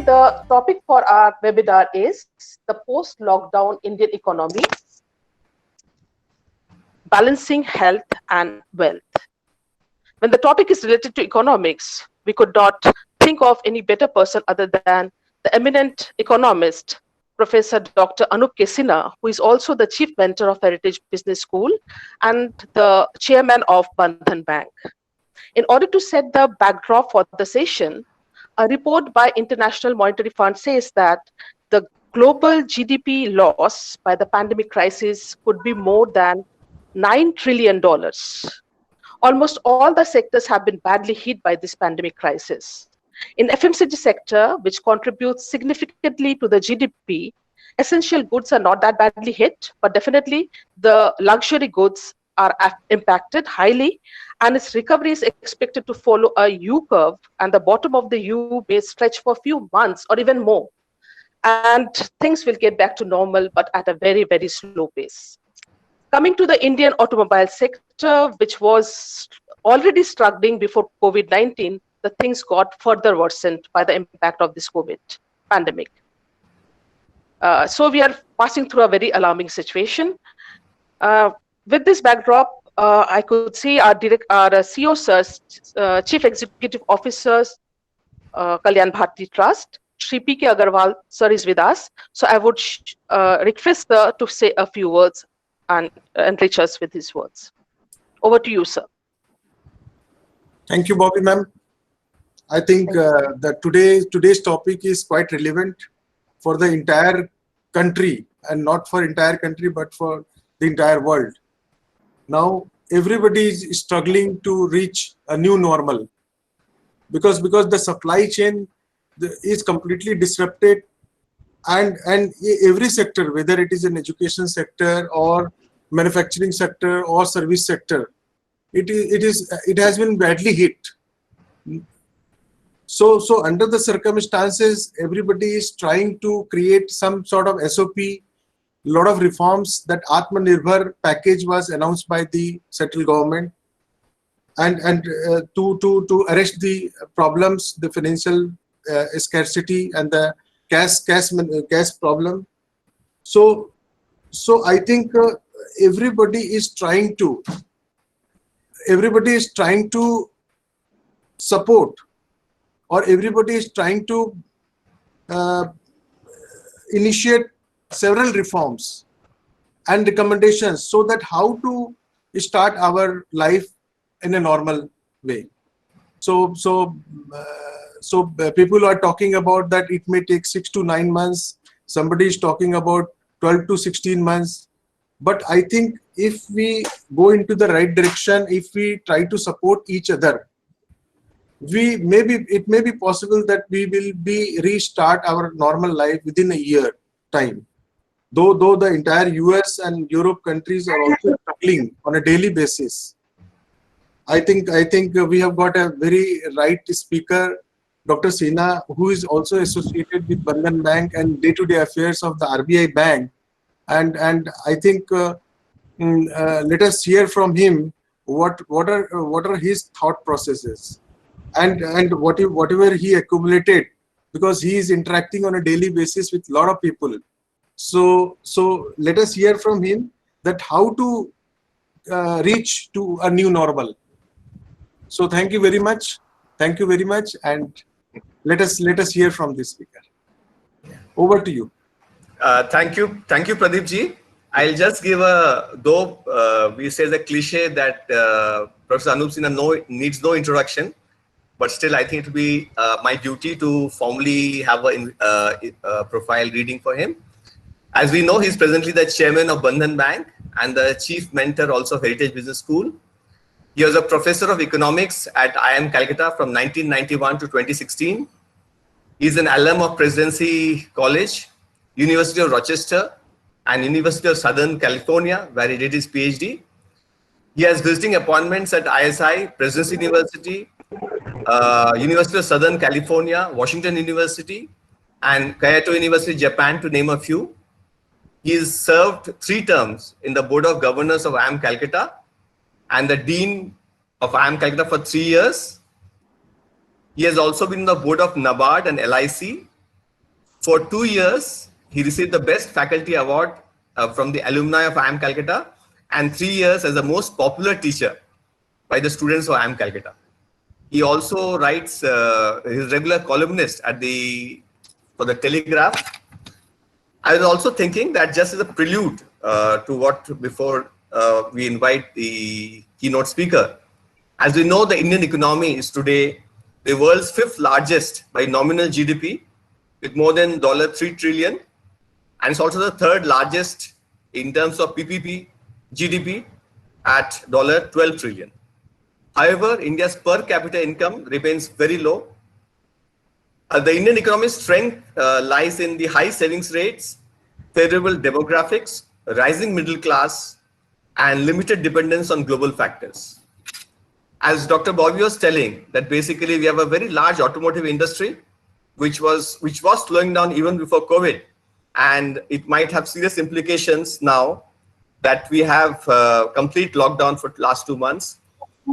the topic for our webinar is the post-lockdown Indian economy, balancing health and wealth. When the topic is related to economics, we could not think of any better person other than the eminent economist, Professor Dr. Anup K. Sinha, who is also the chief mentor of Heritage Business School and the chairman of Bandhan Bank. In order to set the backdrop for the session, a report by International Monetary Fund says that the global GDP loss by the pandemic crisis could be more than $9 trillion. Almost all the sectors have been badly hit by this pandemic crisis. In FMCG sector, which contributes significantly to the GDP, essential goods are not that badly hit, but definitely the luxury goods are impacted highly, and its recovery is expected to follow a U curve, and the bottom of the U may stretch for a few months or even more. And things will get back to normal, but at a very, very slow pace. Coming to the Indian automobile sector, which was already struggling before COVID-19, the things got further worsened by the impact of this COVID pandemic. So we are passing through a very alarming situation. With this backdrop, I could see our CEO, Chief Executive Officers, Kalyan Bharti Trust, Shri P.K. Agarwal, sir, is with us. So I would request sir to say a few words and enrich us with his words. Over to you, sir. Thank you, Bobby, ma'am. I think that today's topic is quite relevant for the entire country, and not for entire country, but for the entire world. Now, everybody is struggling to reach a new normal because the supply chain is completely disrupted, and every sector, whether it is an education sector or manufacturing sector or service sector, it has been badly hit. So under the circumstances, everybody is trying to create some sort of SOP. Lot of reforms. That Atmanirbhar package was announced by the central government, and to arrest the problems, the financial scarcity and the gas problem. So I think everybody is trying to support, or everybody is trying to initiate several reforms and recommendations so that how to start our life in a normal way. So people are talking about that it may take 6 to 9 months. Somebody is talking about 12 to 16 months. But I think if we go into the right direction, if we try to support each other, it may be possible that we will restart our normal life within a year time. Though the entire US and Europe countries are also struggling on a daily basis. I think we have got a very right speaker, Dr. Sinha, who is also associated with Bandhan Bank and day-to-day affairs of the RBI Bank, and I think let us hear from him what are his thought processes and whatever he accumulated, because he is interacting on a daily basis with a lot of people. So let us hear from him that how to reach to a new normal. So thank you very much, and let us hear from this speaker. Over to you. Thank you, Pradeep ji. I'll just give we say the cliche that Professor Anup Sinha needs no introduction, but still I think it will be my duty to formally have a profile reading for him. As we know, he's presently the chairman of Bandhan Bank and the chief mentor also of Heritage Business School. He was a professor of economics at IIM Calcutta from 1991 to 2016. He's an alum of Presidency College, University of Rochester, and University of Southern California, where he did his PhD. He has visiting appointments at ISI, Presidency University, University of Southern California, Washington University, and Kyoto University, Japan, to name a few. He has served 3 terms in the Board of Governors of IIM Calcutta and the Dean of IIM Calcutta for 3 years. He has also been in the Board of NABARD and LIC, For 2 years, he received the Best Faculty Award from the alumni of IIM Calcutta, and 3 years as the most popular teacher by the students of IIM Calcutta. He also writes his regular columnist for the Telegraph. I was also thinking that just as a prelude to what before we invite the keynote speaker, as we know, the Indian economy is today the world's 5th largest by nominal GDP, with more than $3 trillion, and it's also the 3rd largest in terms of PPP GDP at $12 trillion. However, India's per capita income remains very low. The Indian economy's strength lies in the high savings rates, favorable demographics, rising middle class, and limited dependence on global factors. As Dr. Bobby was telling, that basically we have a very large automotive industry, which was slowing down even before COVID, and it might have serious implications now that we have complete lockdown for the last 2 months.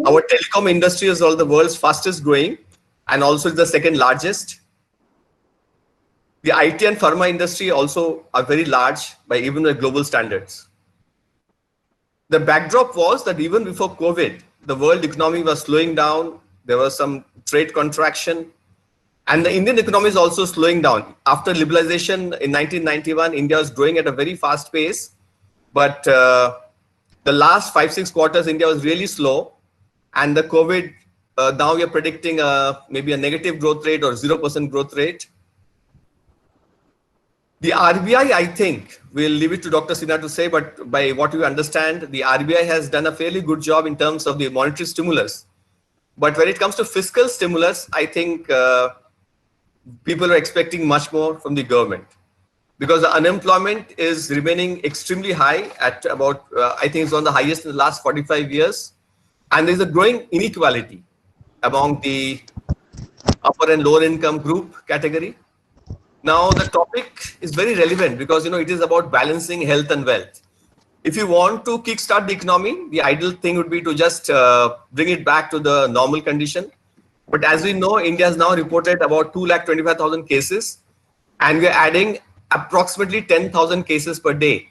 Our telecom industry is all the world's fastest growing and also is the 2nd largest. The IT and pharma industry also are very large by even the global standards. The backdrop was that even before COVID, the world economy was slowing down. There was some trade contraction, and the Indian economy is also slowing down. After liberalization in 1991, India was growing at a very fast pace, but the last 5-6 quarters, India was really slow. And the COVID, now we are predicting maybe a negative growth rate or 0% growth rate. The RBI, I think, we'll leave it to Dr. Sinha to say, but by what we understand, the RBI has done a fairly good job in terms of the monetary stimulus. But when it comes to fiscal stimulus, I think people are expecting much more from the government, because the unemployment is remaining extremely high at about, I think it's one of the highest in the last 45 years. And there's a growing inequality among the upper and lower income group category. Now, the topic is very relevant because, it is about balancing health and wealth. If you want to kickstart the economy, the ideal thing would be to just bring it back to the normal condition. But as we know, India has now reported about 225,000 cases, and we're adding approximately 10,000 cases per day.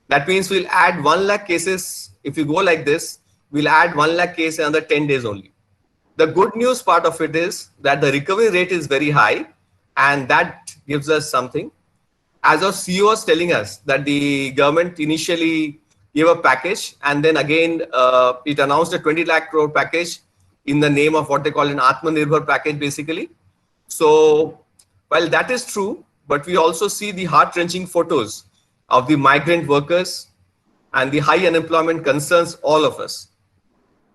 That means we'll add 1 lakh cases. If you go like this, we'll add 1 lakh cases in another 10 days only. The good news part of it is that the recovery rate is very high, and that gives us something. As our CEO was telling us that the government initially gave a package, and then again it announced a 20 lakh crore package in the name of what they call an Atmanirbhar package, basically. So while that is true, but we also see the heart-wrenching photos of the migrant workers and the high unemployment concerns all of us.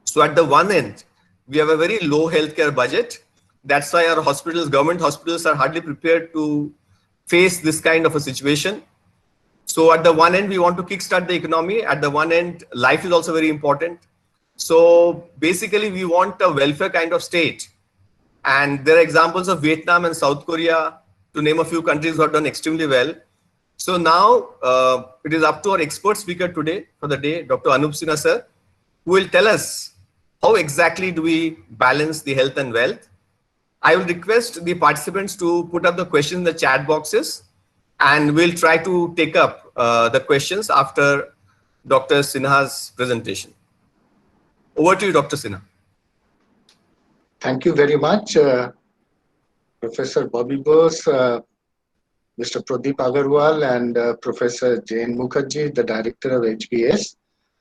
So at the one end, we have a very low healthcare budget. That's why our hospitals, government hospitals, are hardly prepared to face this kind of a situation. So at the one end, we want to kickstart the economy. At the one end, life is also very important. So basically, we want a welfare kind of state. And there are examples of Vietnam and South Korea, to name a few countries who have done extremely well. So now it is up to our expert speaker today for the day, Dr. Anup Sinha sir, who will tell us how exactly do we balance the health and wealth. I will request the participants to put up the questions in the chat boxes, and we'll try to take up the questions after Dr. Sinha's presentation. Over to you, Dr. Sinha. Thank you very much, Professor Bobby Bose, Mr. Pradeep Agarwal, and Professor Jain Mukherjee, the director of HBS.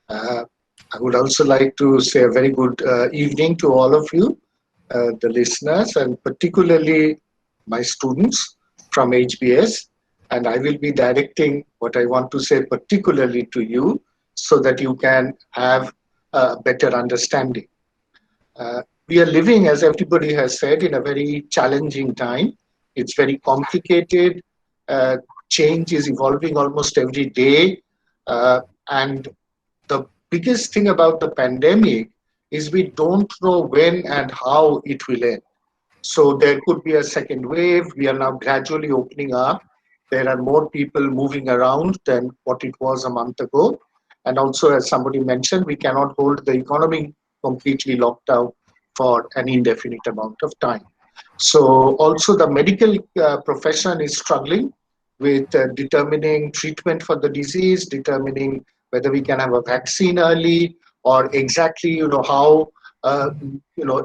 I would also like to say a very good evening to all of you, the listeners, and particularly my students from HBS. And I will be directing what I want to say particularly to you so that you can have a better understanding. We are living, as everybody has said, in a very challenging time. It's very complicated. Change is evolving almost every day. And the biggest thing about the pandemic is we don't know when and how it will end. So there could be a second wave. We are now gradually opening up. There are more people moving around than what it was a month ago. And also, as somebody mentioned, we cannot hold the economy completely locked out for an indefinite amount of time. So also the medical profession is struggling with determining treatment for the disease, determining whether we can have a vaccine early, or exactly how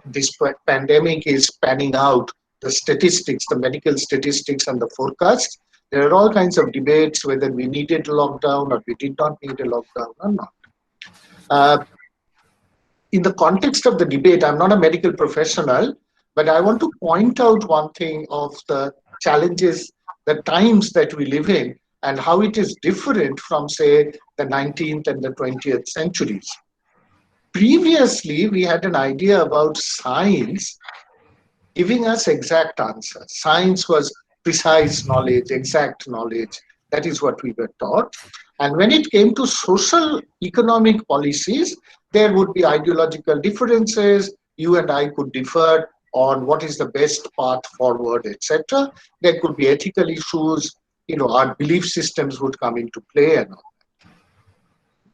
this pandemic is panning out, the statistics, the medical statistics and the forecasts. There are all kinds of debates whether we needed a lockdown or we did not need a lockdown or not. In the context of the debate, I'm not a medical professional, but I want to point out one thing of the challenges, the times that we live in, and how it is different from, say, the 19th and the 20th centuries. Previously, we had an idea about science giving us exact answers. Science was precise knowledge, exact knowledge. That is what we were taught. And when it came to social economic policies, there would be ideological differences. You and I could differ on what is the best path forward, etc. There could be ethical issues. Our belief systems would come into play and all.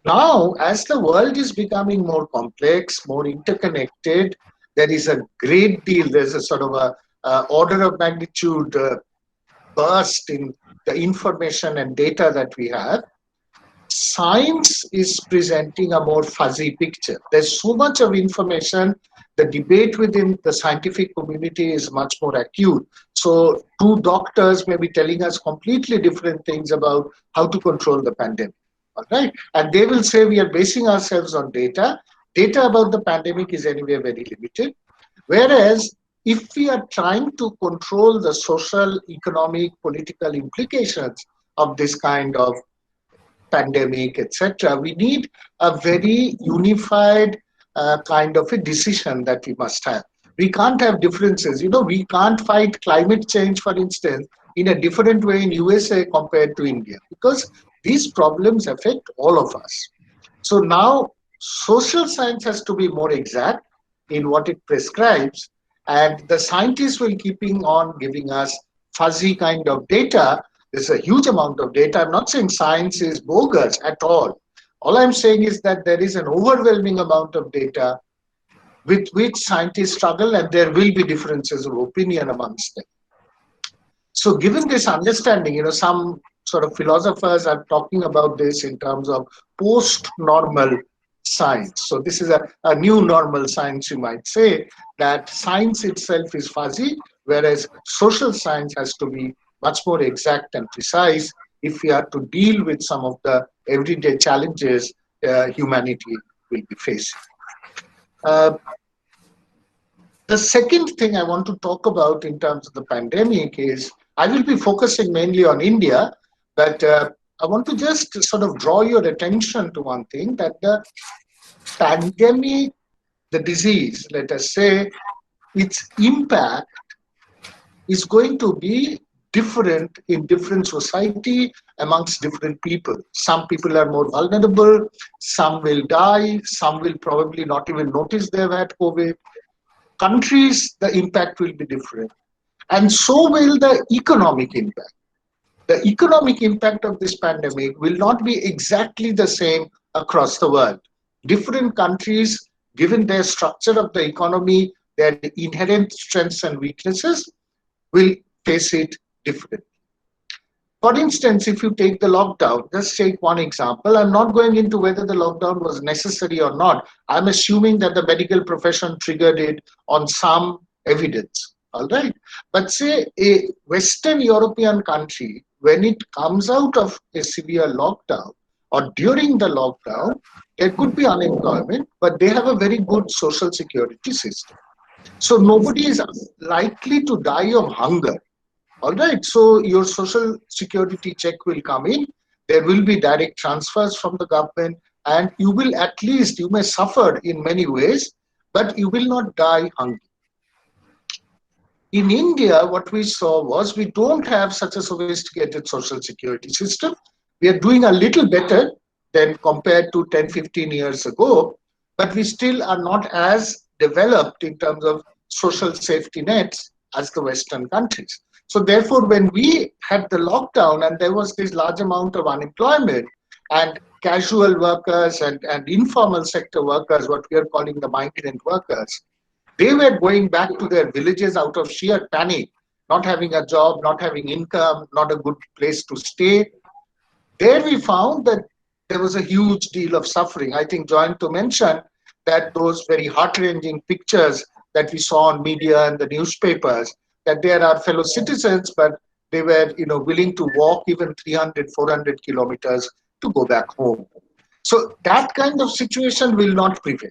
Now, as the world is becoming more complex, more interconnected, there is a great deal, there's a sort of a order of magnitude burst in the information and data that we have. Science is presenting a more fuzzy picture. There's so much of information. The debate within the scientific community is much more acute. So two doctors may be telling us completely different things about how to control the pandemic. All right. And they will say we are basing ourselves on data. Data about the pandemic is anyway very limited. Whereas if we are trying to control the social, economic, political implications of this kind of pandemic, etc., we need a very unified kind of a decision that we must have. We can't have differences. We can't fight climate change, for instance, in a different way in USA compared to India, because these problems affect all of us. So now social science has to be more exact in what it prescribes, and the scientists will keeping on giving us fuzzy kind of data. There's a huge amount of data. I'm not saying science is bogus at all. All I'm saying is that there is an overwhelming amount of data with which scientists struggle, and there will be differences of opinion amongst them. So given this understanding, some sort of philosophers are talking about this in terms of post-normal science. So this is a new normal science, you might say, that science itself is fuzzy, whereas social science has to be much more exact and precise if we are to deal with some of the everyday challenges humanity will be facing. The second thing I want to talk about in terms of the pandemic is, I will be focusing mainly on India, but I want to just sort of draw your attention to one thing, that the pandemic, the disease, let us say, its impact is going to be different in different society amongst different people. Some people are more vulnerable, some will die, some will probably not even notice they've had COVID. Countries, the impact will be different. And so will the economic impact. The economic impact of this pandemic will not be exactly the same across the world. Different countries, given their structure of the economy, their inherent strengths and weaknesses, will face it differently. For instance, if you take the lockdown, just take one example. I'm not going into whether the lockdown was necessary or not. I'm assuming that the medical profession triggered it on some evidence. All right. But say a Western European country, when it comes out of a severe lockdown or during the lockdown, there could be unemployment, but they have a very good social security system. So nobody is likely to die of hunger. All right. So your social security check will come in. There will be direct transfers from the government, and you will at least, you may suffer in many ways, but you will not die hungry. In India, what we saw was we don't have such a sophisticated social security system. We are doing a little better than compared to 10, 15 years ago, but we still are not as developed in terms of social safety nets as the Western countries. So therefore, when we had the lockdown and there was this large amount of unemployment, and casual workers and informal sector workers, what we are calling the migrant workers, They were going back to their villages out of sheer panic, not having a job, not having income, not a good place to stay. There we found that there was a huge deal of suffering. I think Joyanto mentioned that those very heart-wrenching pictures that we saw on media and the newspapers, that there are fellow citizens, but they were, willing to walk even 300, 400 kilometers to go back home. So that kind of situation will not prevail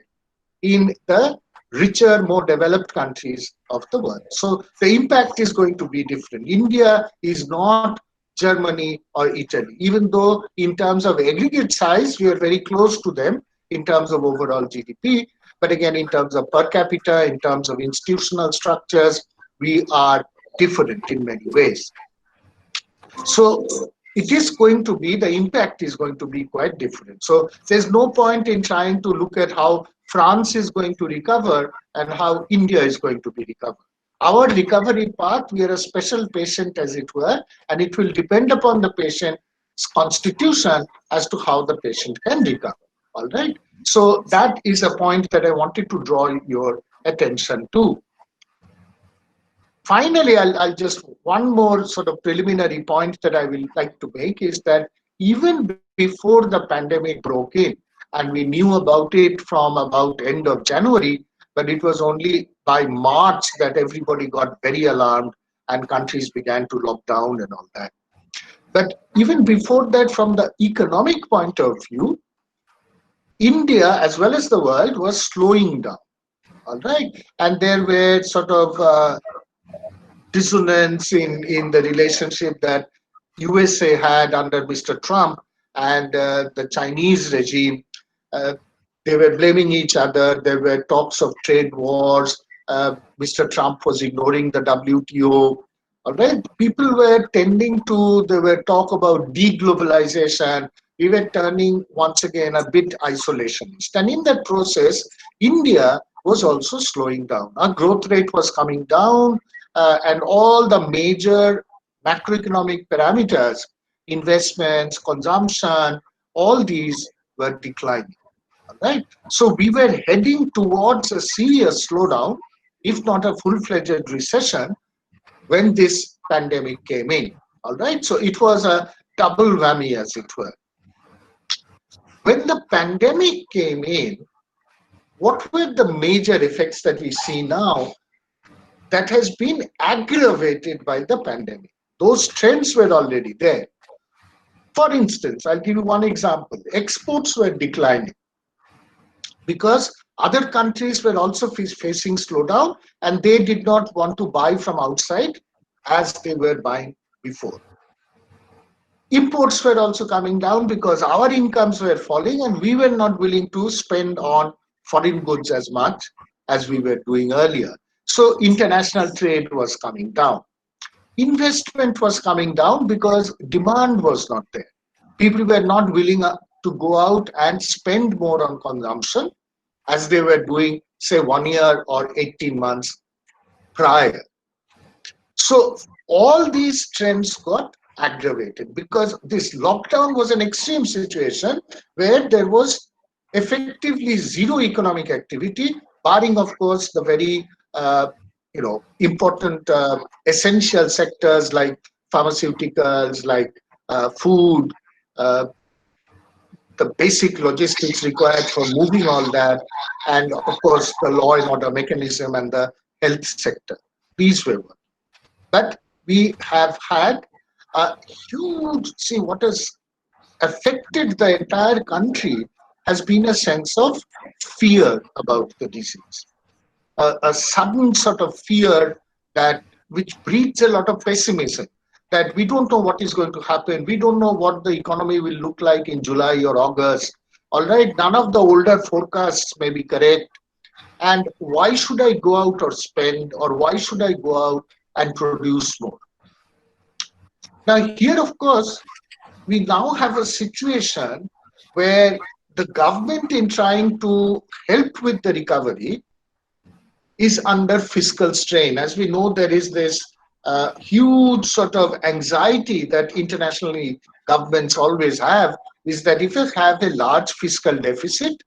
in the richer, more developed countries of the world. So the impact is going to be different. India is not Germany or Italy, even though in terms of aggregate size, we are very close to them in terms of overall GDP. But again, in terms of per capita, in terms of institutional structures, we are different in many ways. So it is going to be, the impact is going to be quite different. So there's no point in trying to look at how France is going to recover and how India is going to be recovered. Our recovery path, we are a special patient, as it were, and it will depend upon the patient's constitution as to how the patient can recover. All right. So that is a point that I wanted to draw your attention to. Finally, I'll just, one more sort of preliminary point that I will like to make is that even before the pandemic broke in, and we knew about it from about end of January, but it was only by March that everybody got very alarmed and countries began to lock down and all that. But even before that, from the economic point of view, India, as well as the world, was slowing down. All right. And there were sort of dissonance in the relationship that USA had under Mr. Trump and the Chinese regime. They were blaming each other. There were talks of trade wars. Mr. Trump was ignoring the WTO. All right, people were tending to, there were talk about deglobalization. We were turning once again a bit isolationist. And in that process, India was also slowing down. Our growth rate was coming down, and all the major macroeconomic parameters, investments, consumption, all these were declining. Right? So we were heading towards a serious slowdown, if not a full-fledged recession, when this pandemic came in. All right. So it was a double whammy, as it were. When the pandemic came in, what were the major effects that we see now that has been aggravated by the pandemic? Those trends were already there. For instance, I'll give you one example. Exports were declining because other countries were also facing slowdown and they did not want to buy from outside as they were buying before. Imports were also coming down because our incomes were falling and we were not willing to spend on foreign goods as much as we were doing earlier. So international trade was coming down. Investment was coming down because demand was not there. People were not willing to go out and spend more on consumption as they were doing, say, 1 year or 18 months prior. So all these trends got aggravated because this lockdown was an extreme situation where there was effectively zero economic activity, barring, of course, the very important essential sectors like pharmaceuticals, like food, the basic logistics required for moving all that, and of course the law and order mechanism and the health sector. These were one. But we have had a huge, see, what has affected the entire country has been a sense of fear about the disease. A sudden sort of fear that which breeds a lot of pessimism, that we don't know what is going to happen. We don't know what the economy will look like in July or August. All right, none of the older forecasts may be correct. And why should I go out or spend, or why should I go out and produce more? Now here, of course, we now have a situation where the government, in trying to help with the recovery, is under fiscal strain. As we know, there is this huge sort of anxiety that internationally governments always have, is that if you have a large fiscal deficit,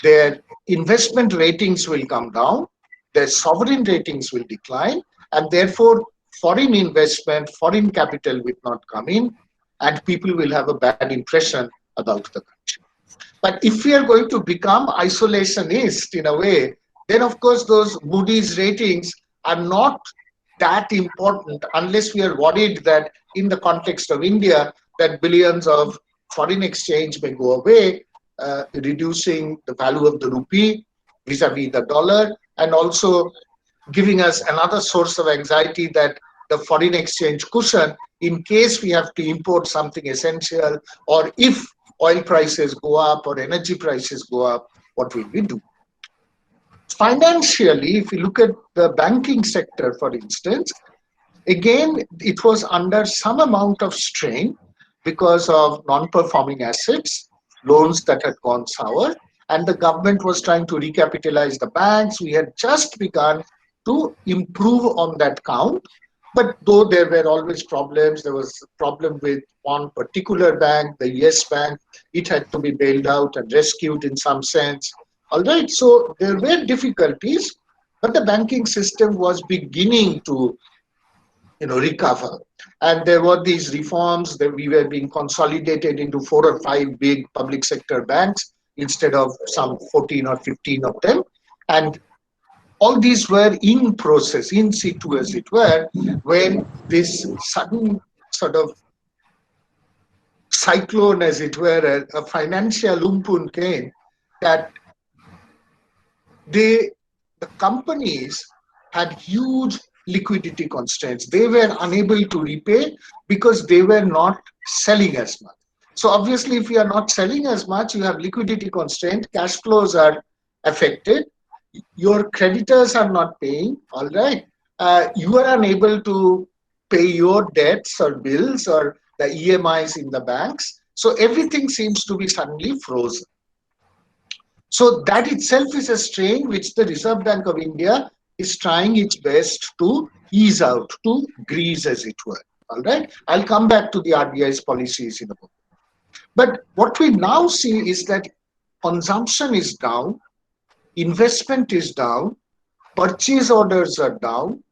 their investment ratings will come down their sovereign ratings will decline, and therefore foreign investment, foreign capital will not come in, and people will have a bad impression about the country. But if we are going to become isolationist in a way, then of course those Moody's ratings are not that important unless we are worried that in the context of India, that billions of foreign exchange may go away, reducing the value of the rupee vis-a-vis the dollar, and also giving us another source of anxiety that the foreign exchange cushion, in case we have to import something essential, or if oil prices go up or energy prices go up, what will we do? Financially, if you look at the banking sector, for instance, again, it was under some amount of strain because of non-performing assets, loans that had gone sour, and the government was trying to recapitalize the banks. We had just begun to improve on that count. But though there were always problems, there was a problem with one particular bank, the Yes Bank. It had to be bailed out and rescued in some sense. All right, so there were difficulties, but the banking system was beginning to recover. And there were these reforms that we were being consolidated into 4 or 5 big public sector banks instead of some 14 or 15 of them. And all these were in process, in situ as it were, when this sudden sort of cyclone, as it were, a financial umpun came, that the companies had huge liquidity constraints. They were unable to repay because they were not selling as much. So obviously, if you are not selling as much, you have liquidity constraint, cash flows are affected, your creditors are not paying, all right. You are unable to pay your debts or bills or the EMIs in the banks. So everything seems to be suddenly frozen. So that itself is a strain which the Reserve Bank of India is trying its best to ease out, to grease as it were. All right. I'll come back to the RBI's policies in a moment. But what we now see is that consumption is down, investment is down, purchase orders are down,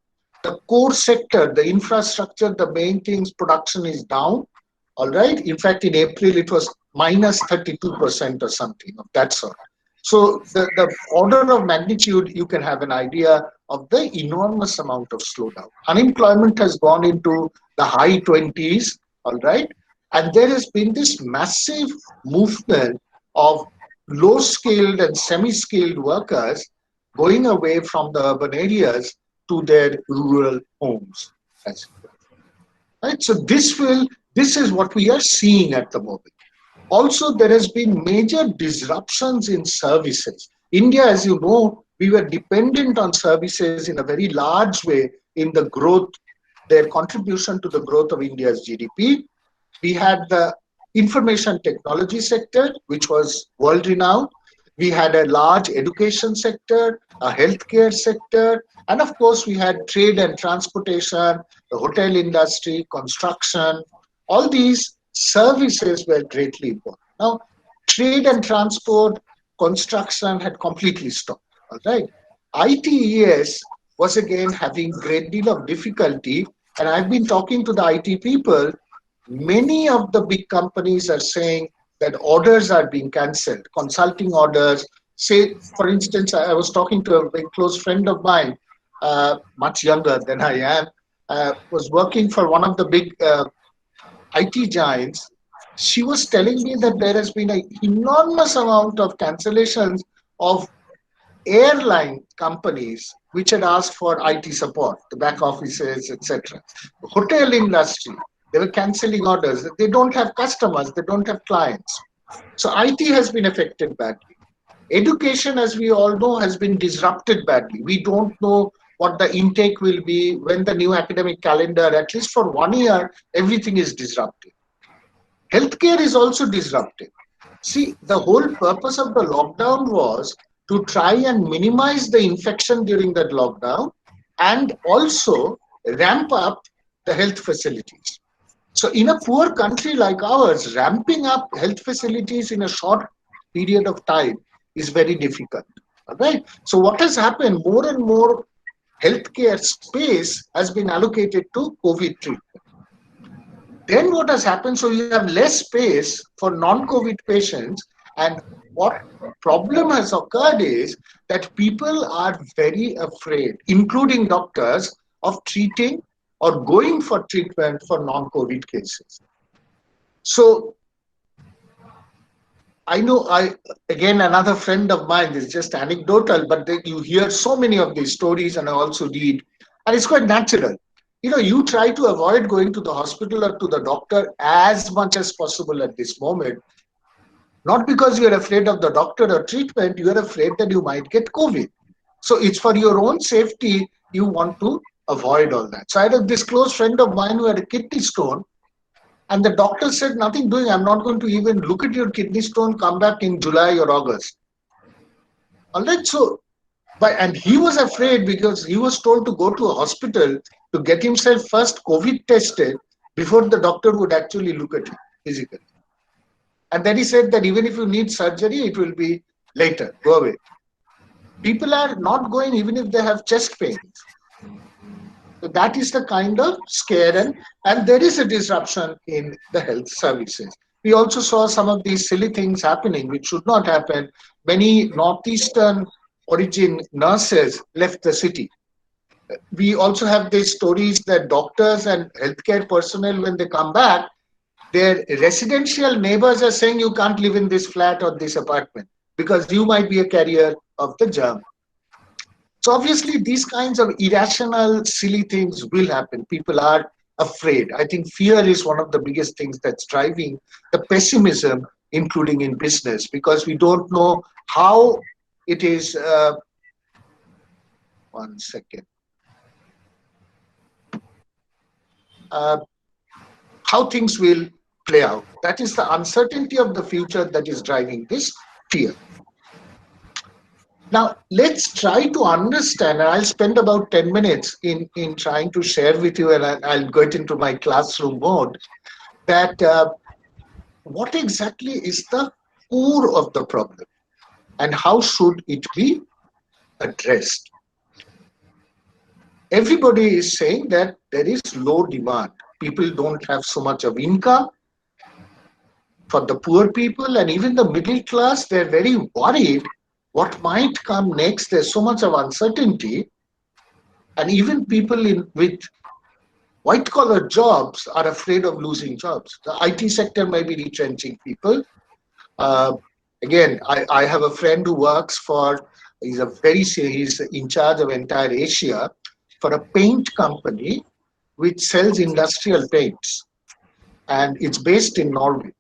the core sector, the infrastructure, the main things, production is down. All right. In fact, in April, it was minus 32% or something of that sort. So the order of magnitude, you can have an idea of the enormous amount of slowdown. Unemployment has gone into the high 20s, all right? And there has been this massive movement of low-skilled and semi-skilled workers going away from the urban areas to their rural homes. Right? So this is what we are seeing at the moment. Also, there has been major disruptions in services. India, as you know, we were dependent on services in a very large way in the growth, their contribution to the growth of India's GDP. We had the information technology sector, which was world-renowned. We had a large education sector, a healthcare sector, and of course, we had trade and transportation, the hotel industry, construction. All these services were greatly important. Now, trade and transport, construction had completely stopped. All right. ITES was again having a great deal of difficulty, and I've been talking to the IT people. Many of the big companies are saying that orders are being cancelled, consulting orders. Say, for instance, I was talking to a very close friend of mine, much younger than I am, was working for one of the big IT giants. She was telling me that there has been an enormous amount of cancellations of airline companies which had asked for IT support, the back offices, etc. Hotel industry, they were cancelling orders. They don't have customers, they don't have clients. So IT has been affected badly. Education, as we all know, has been disrupted badly. We don't know what the intake will be when the new academic calendar, at least for 1 year, everything is disrupted. Healthcare is also disrupted. See, the whole purpose of the lockdown was to try and minimize the infection during that lockdown and also ramp up the health facilities. So in a poor country like ours, ramping up health facilities in a short period of time is very difficult. All right. So what has happened? More and more healthcare space has been allocated to COVID treatment. Then what has happened? So you have less space for non-COVID patients, and what problem has occurred is that people are very afraid, including doctors, of treating or going for treatment for non-COVID cases. So I know, again, another friend of mine, this is just anecdotal, but you hear so many of these stories, and I also read, and it's quite natural. You try to avoid going to the hospital or to the doctor as much as possible at this moment, not because you're afraid of the doctor or treatment, you're afraid that you might get COVID. So it's for your own safety, you want to avoid all that. So I had this close friend of mine who had a kidney stone, and the doctor said, nothing doing, I'm not going to even look at your kidney stone, come back in July or August. All right, so, and he was afraid because he was told to go to a hospital to get himself first COVID tested before the doctor would actually look at him physically. And then he said that even if you need surgery, it will be later, go away. People are not going even if they have chest pains. So that is the kind of scare, and there is a disruption in the health services. We also saw some of these silly things happening, which should not happen. Many Northeastern origin nurses left the city. We also have these stories that doctors and healthcare personnel, when they come back, their residential neighbors are saying, you can't live in this flat or this apartment because you might be a carrier of the germ. So obviously, these kinds of irrational, silly things will happen. People are afraid. I think fear is one of the biggest things that's driving the pessimism, including in business, because we don't know how it is. One second. How things will play out. That is the uncertainty of the future that is driving this fear. Now, let's try to understand, and I'll spend about 10 minutes in trying to share with you, and I'll get into my classroom mode, that what exactly is the core of the problem and how should it be addressed. Everybody is saying that there is low demand. People don't have so much of income. For the poor people and even the middle class, they're very worried what might come next. There's so much of uncertainty, and even people with white-collar jobs are afraid of losing jobs. The IT sector may be retrenching people. Again, I have a friend who works he's in charge of entire Asia for a paint company which sells industrial paints, and it's based in Norway.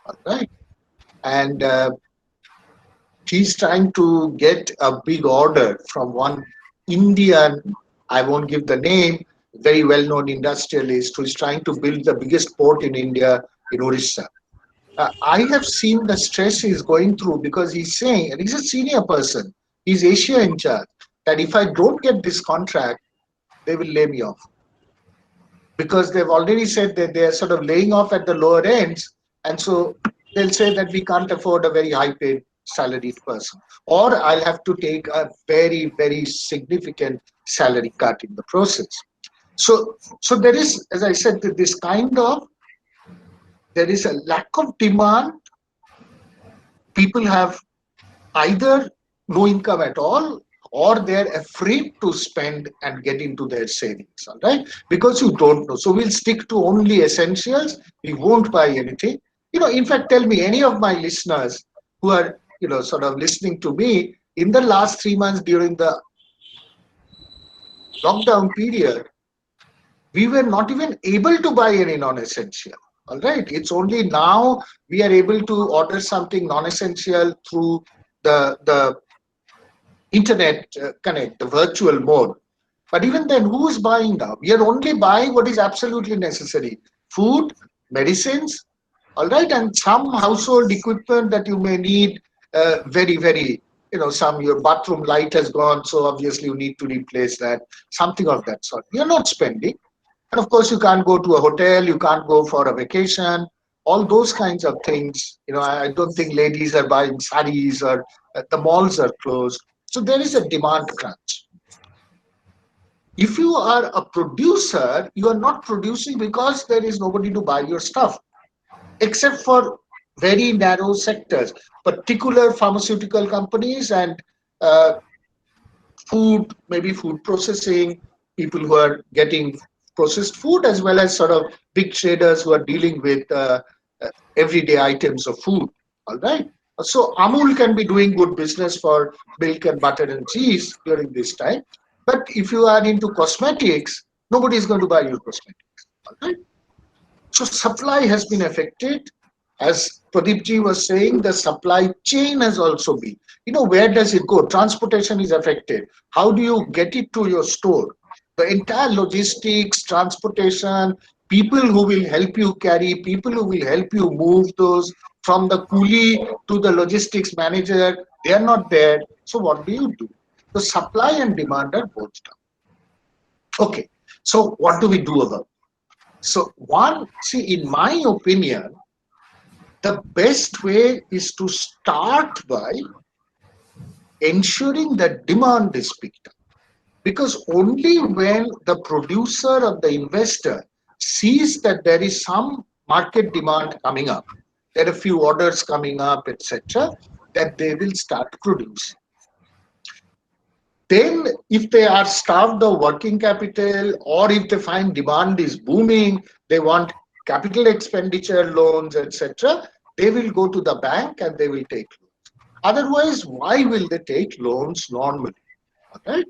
All right, and he's trying to get a big order from one Indian, I won't give the name, very well-known industrialist who is trying to build the biggest port in India, in Orissa. I have seen the stress he's going through because he's saying, and he's a senior person, he's Asia in charge, that if I don't get this contract, they will lay me off. Because they've already said that they're sort of laying off at the lower ends, and so they'll say that we can't afford a very high-paid salaried person, or I'll have to take a very, very significant salary cut in the process. So there is, as I said, this kind of, there is a lack of demand. People have either no income at all, or they're afraid to spend and get into their savings, all right? Because you don't know. So we'll stick to only essentials. We won't buy anything. In fact, tell me, any of my listeners who are, sort of listening to me, in the last 3 months during the lockdown period, we were not even able to buy any non-essential. All right. It's only now we are able to order something non-essential through the internet connect, the virtual mode. But even then, who's buying now? We are only buying what is absolutely necessary: food, medicines, all right, and some household equipment that you may need. Very, very, your bathroom light has gone, so obviously you need to replace that. Something of that sort. You're not spending. And of course, you can't go to a hotel, you can't go for a vacation, all those kinds of things. I don't think ladies are buying saris, or the malls are closed. So there is a demand crunch. If you are a producer, you are not producing because there is nobody to buy your stuff, except for very narrow sectors, particular pharmaceutical companies and food, maybe food processing, people who are getting processed food, as well as sort of big traders who are dealing with everyday items of food. All right. So Amul can be doing good business for milk and butter and cheese during this time. But if you are into cosmetics, nobody is going to buy your cosmetics. All right. So supply has been affected. As Pradeep ji was saying, the supply chain has also been. Where does it go? Transportation is affected. How do you get it to your store? The entire logistics, transportation, people who will help you carry, people who will help you move those from the coolie to the logistics manager, they are not there. So what do you do? The supply and demand are both down. Okay, so what do we do about it? So in my opinion, the best way is to start by ensuring that demand is picked up. Because only when the producer or the investor sees that there is some market demand coming up, there are a few orders coming up, etc., that they will start producing. Then if they are starved of working capital, or if they find demand is booming, they want capital expenditure loans, etc., they will go to the bank and they will take loans. Otherwise, why will they take loans normally? Okay?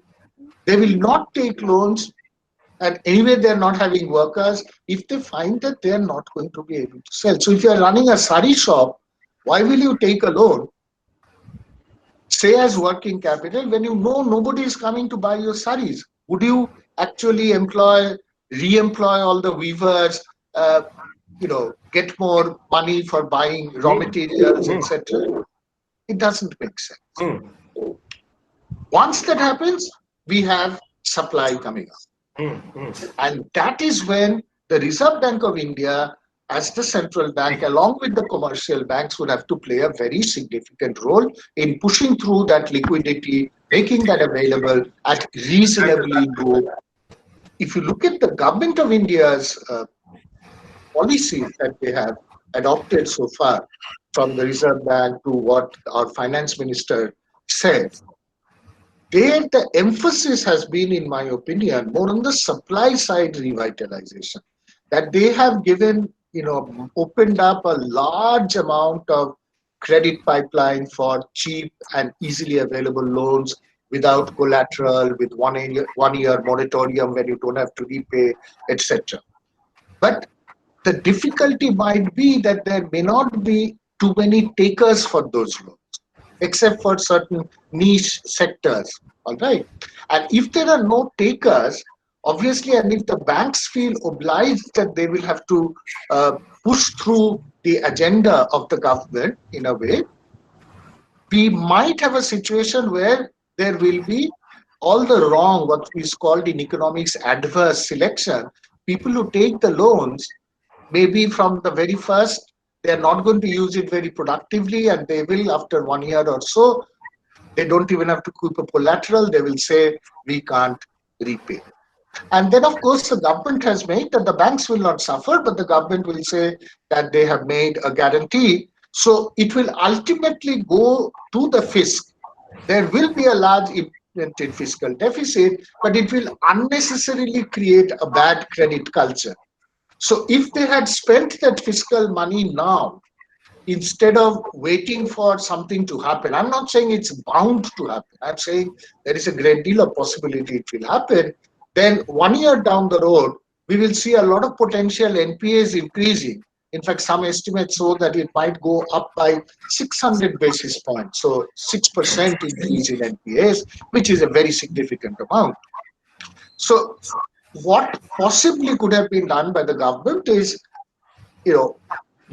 They will not take loans, and anyway they're not having workers if they find that they're not going to be able to sell. So if you're running a sari shop, why will you take a loan, say as working capital, when you know nobody is coming to buy your saris? Would you actually re-employ all the weavers, get more money for buying raw materials, etc.? It doesn't make sense. Once that happens, we have supply coming up. And that is when the Reserve Bank of India, as the central bank, along with the commercial banks, would have to play a very significant role in pushing through that liquidity, making that available at reasonably low. If you look at the government of India's policies that they have adopted so far, from the Reserve Bank to what our finance minister said, there the emphasis has been, in my opinion, more on the supply side revitalization. That they have given, opened up a large amount of credit pipeline for cheap and easily available loans without collateral, with one year moratorium when you don't have to repay, etc. But the difficulty might be that there may not be too many takers for those loans, except for certain niche sectors. All right. And if there are no takers, obviously, and if the banks feel obliged that they will have to push through the agenda of the government in a way, we might have a situation where there will be all the wrong, what is called in economics adverse selection. People who take the loans, maybe from the very first, they're not going to use it very productively, and they will, after 1 year or so, they don't even have to keep a collateral. They will say, we can't repay. And then, of course, the government has made that the banks will not suffer, but the government will say that they have made a guarantee. So it will ultimately go to the fisc. There will be a large implemented fiscal deficit, but it will unnecessarily create a bad credit culture. So if they had spent that fiscal money now, instead of waiting for something to happen, I'm not saying it's bound to happen. I'm saying there is a great deal of possibility it will happen. Then 1 year down the road, we will see a lot of potential NPAs increasing. In fact, some estimates show that it might go up by 600 basis points. So 6% increase in NPAs, which is a very significant amount. So what possibly could have been done by the government is,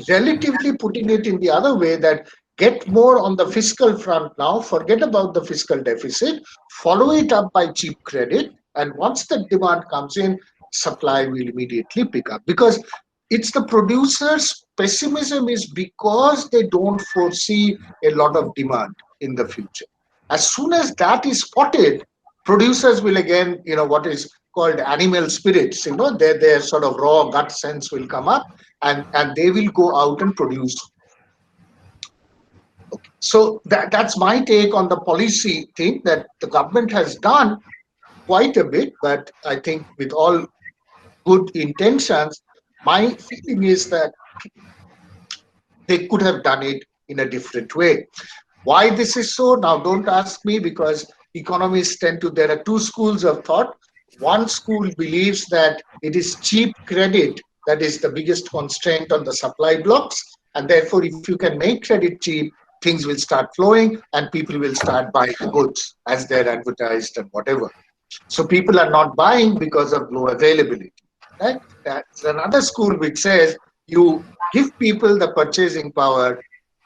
relatively putting it in the other way, that get more on the fiscal front now, forget about the fiscal deficit, follow it up by cheap credit, and once the demand comes in, supply will immediately pick up. Because it's the producers' pessimism is because they don't foresee a lot of demand in the future. As soon as that is spotted, producers will again, what is called animal spirits, their sort of raw gut sense will come up, and they will go out and produce. Okay. So that's my take on the policy thing, that the government has done quite a bit, but I think with all good intentions, my feeling is that they could have done it in a different way. Why this is so? Now, don't ask me, because economists there are two schools of thought. One school believes that it is cheap credit that is the biggest constraint on the supply blocks. And therefore, if you can make credit cheap, things will start flowing and people will start buying goods as they're advertised and whatever. So people are not buying because of low availability. Right? That's another school which says you give people the purchasing power,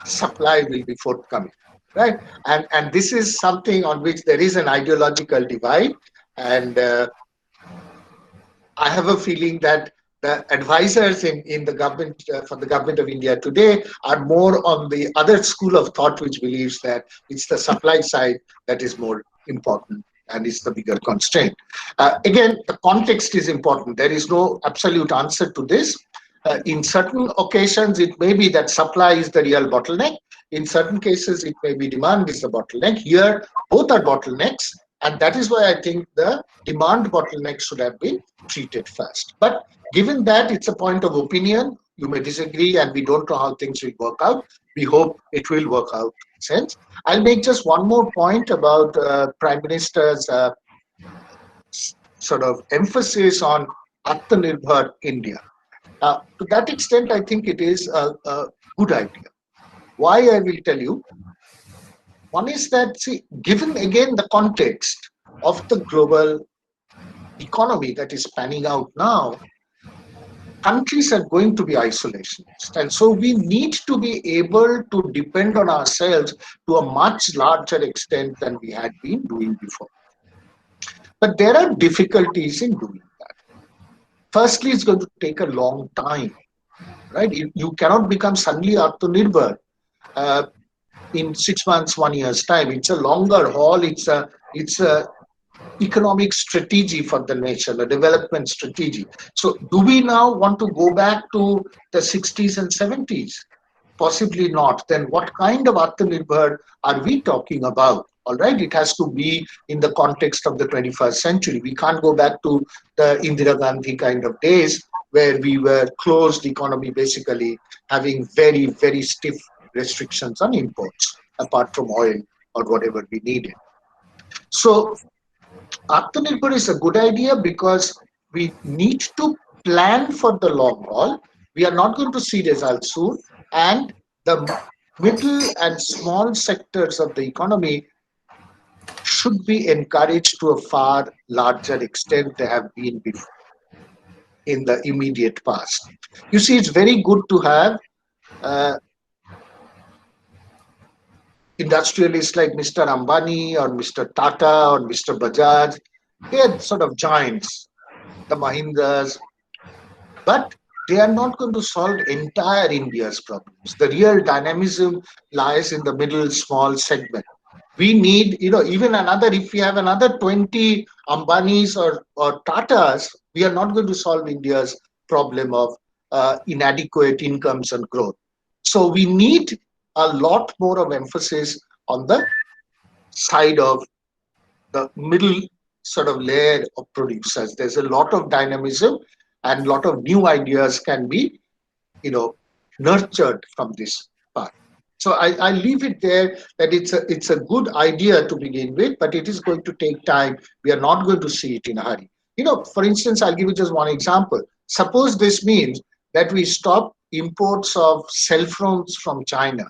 supply will be forthcoming. Right? And this is something on which there is an ideological divide. And I have a feeling that the advisors in the government, for the government of India today, are more on the other school of thought, which believes that it's the supply side that is more important and is the bigger constraint. Again, the context is important. There is no absolute answer to this. In certain occasions, it may be that supply is the real bottleneck. In certain cases, it may be demand is the bottleneck. Here, both are bottlenecks. And that is why I think the demand bottleneck should have been treated first. But given that it's a point of opinion, you may disagree and we don't know how things will work out. We hope it will work out in a sense. I'll make just one more point about Prime Minister's sort of emphasis on Atmanirbhar India. To that extent, I think it is a good idea. Why, I will tell you. One is that, see, given again the context of the global economy that is panning out now, countries are going to be isolationist. And so we need to be able to depend on ourselves to a much larger extent than we had been doing before. But there are difficulties in doing that. Firstly, it's going to take a long time, right? You cannot become suddenly Atmanirbhar in 6 months, 1 year's time. It's a longer haul. It's a economic strategy for the nation, a development strategy. So do we now want to go back to the 60s and 70s? Possibly not. Then what kind of Atmanirbhar are we talking about? All right, it has to be in the context of the 21st century. We can't go back to the Indira Gandhi kind of days where we were closed economy, basically having very, very stiff restrictions on imports, apart from oil or whatever we needed. So Atmanirbhar is a good idea because we need to plan for the long haul. We are not going to see results soon, and the middle and small sectors of the economy should be encouraged to a far larger extent than they have been before in the immediate past. You see, it's very good to have industrialists like Mr. Ambani or Mr. Tata or Mr. Bajaj. They are sort of giants, the Mahindras, but they are not going to solve entire India's problems. The real dynamism lies in the middle small segment. We need, even if we have another 20 Ambanis or Tatas, we are not going to solve India's problem of inadequate incomes and growth. So we need a lot more of emphasis on the side of the middle sort of layer of producers. There's a lot of dynamism and a lot of new ideas can be, nurtured from this part. So I leave it there that it's a good idea to begin with, but it is going to take time. We are not going to see it in a hurry. For instance, I'll give you just one example. Suppose this means that we stop imports of cell phones from China.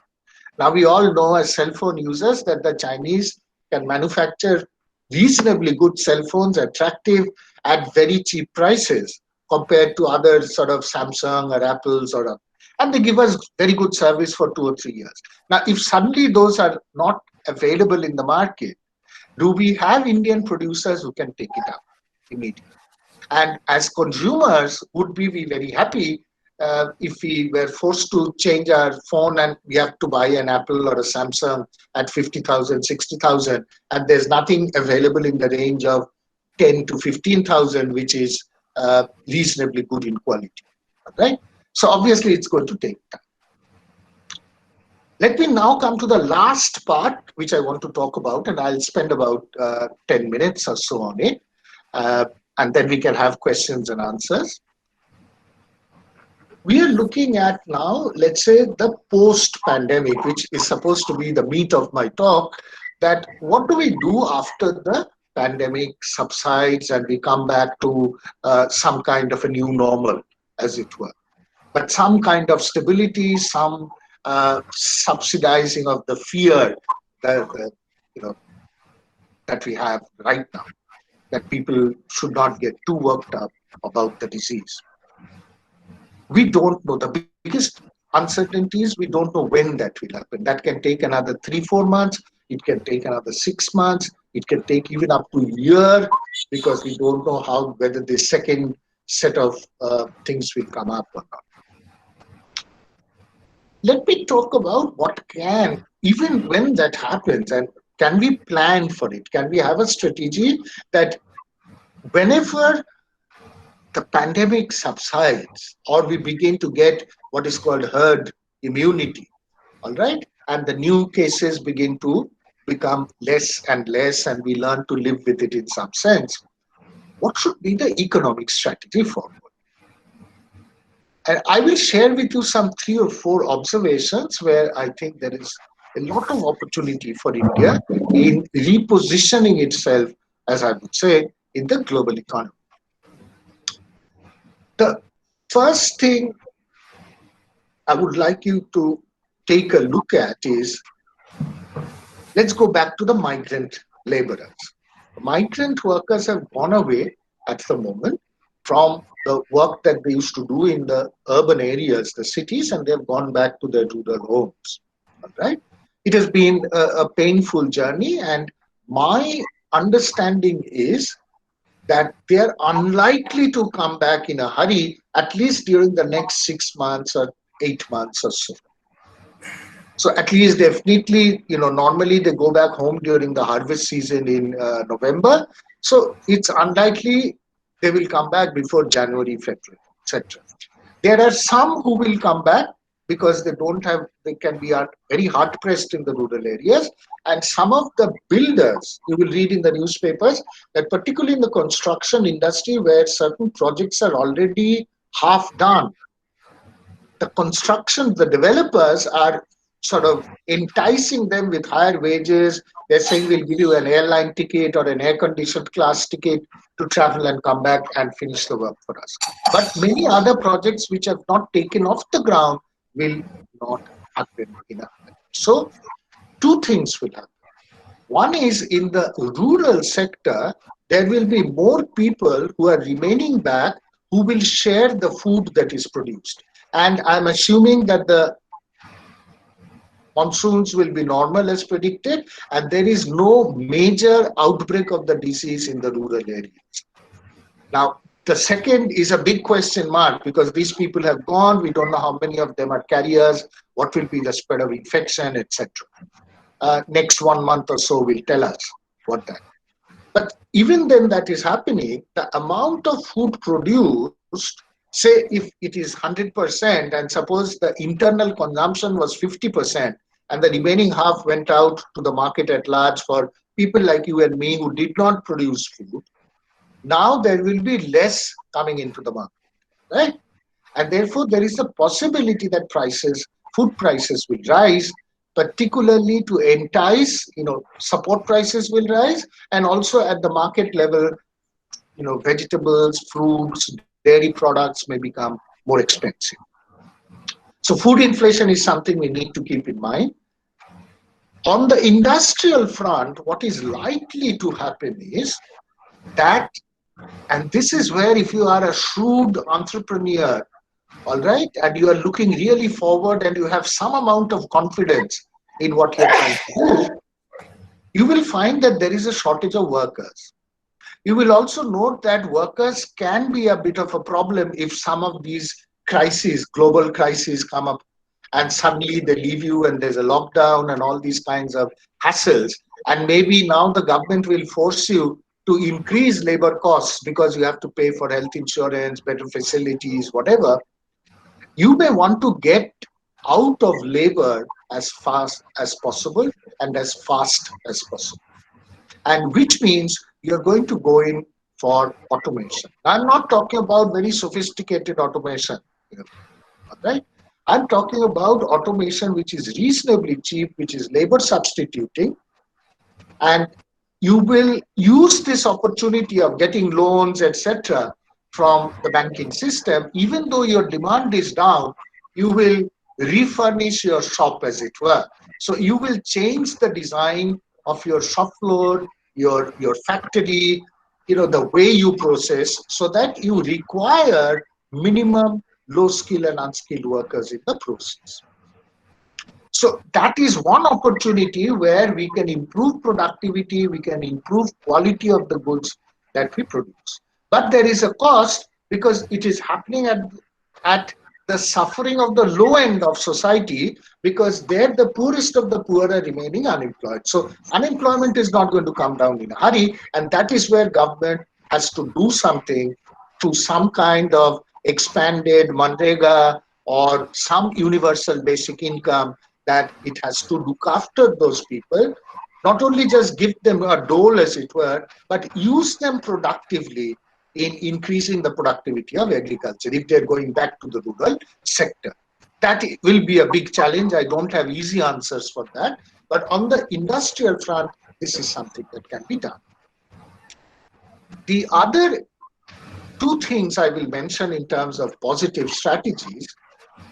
Now we all know as cell phone users that the Chinese can manufacture reasonably good cell phones, attractive at very cheap prices compared to other sort of Samsung or Apples and they give us very good service for 2 or 3 years. Now, if suddenly those are not available in the market, do we have Indian producers who can take it up immediately? And as consumers, would we be very happy if we were forced to change our phone and we have to buy an Apple or a Samsung at 50,000, 60,000, and there's nothing available in the range of 10 to 15,000, which is reasonably good in quality, right? So obviously it's going to take time. Let me now come to the last part, which I want to talk about, and I'll spend about 10 minutes or so on it, and then we can have questions and answers. We are looking at now, let's say, the post-pandemic, which is supposed to be the meat of my talk, that what do we do after the pandemic subsides and we come back to some kind of a new normal, as it were. But some kind of stability, some subsidizing of the fear that, that we have right now, that people should not get too worked up about the disease. We don't know. The biggest uncertainty is we don't know when that will happen. That can take another 3-4 months. It can take another 6 months. It can take even up to a year, because we don't know whether the second set of things will come up or not. Let me talk about what can, even when that happens, and can we plan for it? Can we have a strategy that whenever the pandemic subsides or we begin to get what is called herd immunity, all right, and the new cases begin to become less and less and we learn to live with it in some sense, what should be the economic strategy forward? And I will share with you some 3 or 4 observations where I think there is a lot of opportunity for India in repositioning itself, as I would say, in the global economy. The first thing I would like you to take a look at is, let's go back to the migrant laborers. Migrant workers have gone away at the moment from the work that they used to do in the urban areas, the cities, and they've gone back to their rural homes. All right? It has been a painful journey, and my understanding is that they're unlikely to come back in a hurry, at least during the next 6 months or 8 months or so. So at least definitely, normally they go back home during the harvest season in November. So it's unlikely they will come back before January, February, etc. There are some who will come back because they can be very hard pressed in the rural areas. And some of the builders, you will read in the newspapers, that particularly in the construction industry where certain projects are already half done, the developers are sort of enticing them with higher wages. They're saying, we'll give you an airline ticket or an air-conditioned class ticket to travel and come back and finish the work for us. But many other projects which have not taken off the ground will not happen in a hurry. So 2 things will happen. One is, in the rural sector, there will be more people who are remaining back who will share the food that is produced. And I'm assuming that the monsoons will be normal as predicted, and there is no major outbreak of the disease in the rural areas. Now, the second is a big question mark, because these people have gone. We don't know how many of them are carriers, what will be the spread of infection, etc. Next 1 month or so will tell us what that. But even then that is happening, the amount of food produced, say if it is 100%, and suppose the internal consumption was 50%, and the remaining half went out to the market at large for people like you and me who did not produce food, now there will be less coming into the market, right? And therefore there is a possibility that food prices will rise, particularly to entice, support prices will rise, and also at the market level, vegetables, fruits, dairy products may become more expensive. So food inflation is something we need to keep in mind. On the industrial front, what is likely to happen is that, and this is where, if you are a shrewd entrepreneur, all right, and you are looking really forward and you have some amount of confidence in what you're trying to do, you will find that there is a shortage of workers. You will also note that workers can be a bit of a problem if some of these crises, global crises come up, and suddenly they leave you and there's a lockdown and all these kinds of hassles. And maybe now the government will force you to increase labor costs because you have to pay for health insurance, better facilities, whatever. You may want to get out of labor as fast as possible and as fast as possible. And which means you're going to go in for automation. I'm not talking about very sophisticated automation, right? I'm talking about automation which is reasonably cheap, which is labor substituting, and you will use this opportunity of getting loans, etc., from the banking system. Even though your demand is down, you will refurnish your shop, as it were. So you will change the design of your shop floor, your factory, the way you process, so that you require minimum low skill and unskilled workers in the process. So that is one opportunity where we can improve productivity, we can improve quality of the goods that we produce. But there is a cost, because it is happening at the suffering of the low end of society, because there the poorest of the poor are remaining unemployed. So unemployment is not going to come down in a hurry, and that is where government has to do something to some kind of expanded Manrega or some universal basic income, that it has to look after those people, not only just give them a dole, as it were, but use them productively in increasing the productivity of agriculture if they're going back to the rural sector. That will be a big challenge. I don't have easy answers for that. But on the industrial front, this is something that can be done. The other two things I will mention in terms of positive strategies,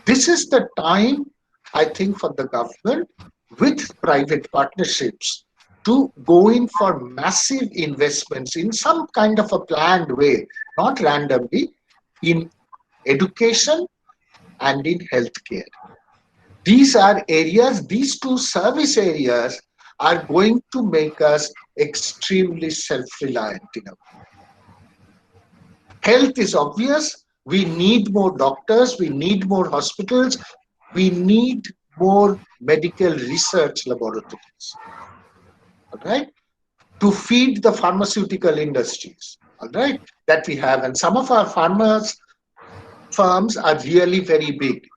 this is the time, I think, for the government with private partnerships to go in for massive investments in some kind of a planned way, not randomly, in education and in healthcare. These are areas, these two service areas are going to make us extremely self-reliant in a way. Health is obvious. We need more doctors, we need more hospitals, we need more medical research laboratories, all right, to feed the pharmaceutical industries, all right, that we have. And some of our firms are really very big,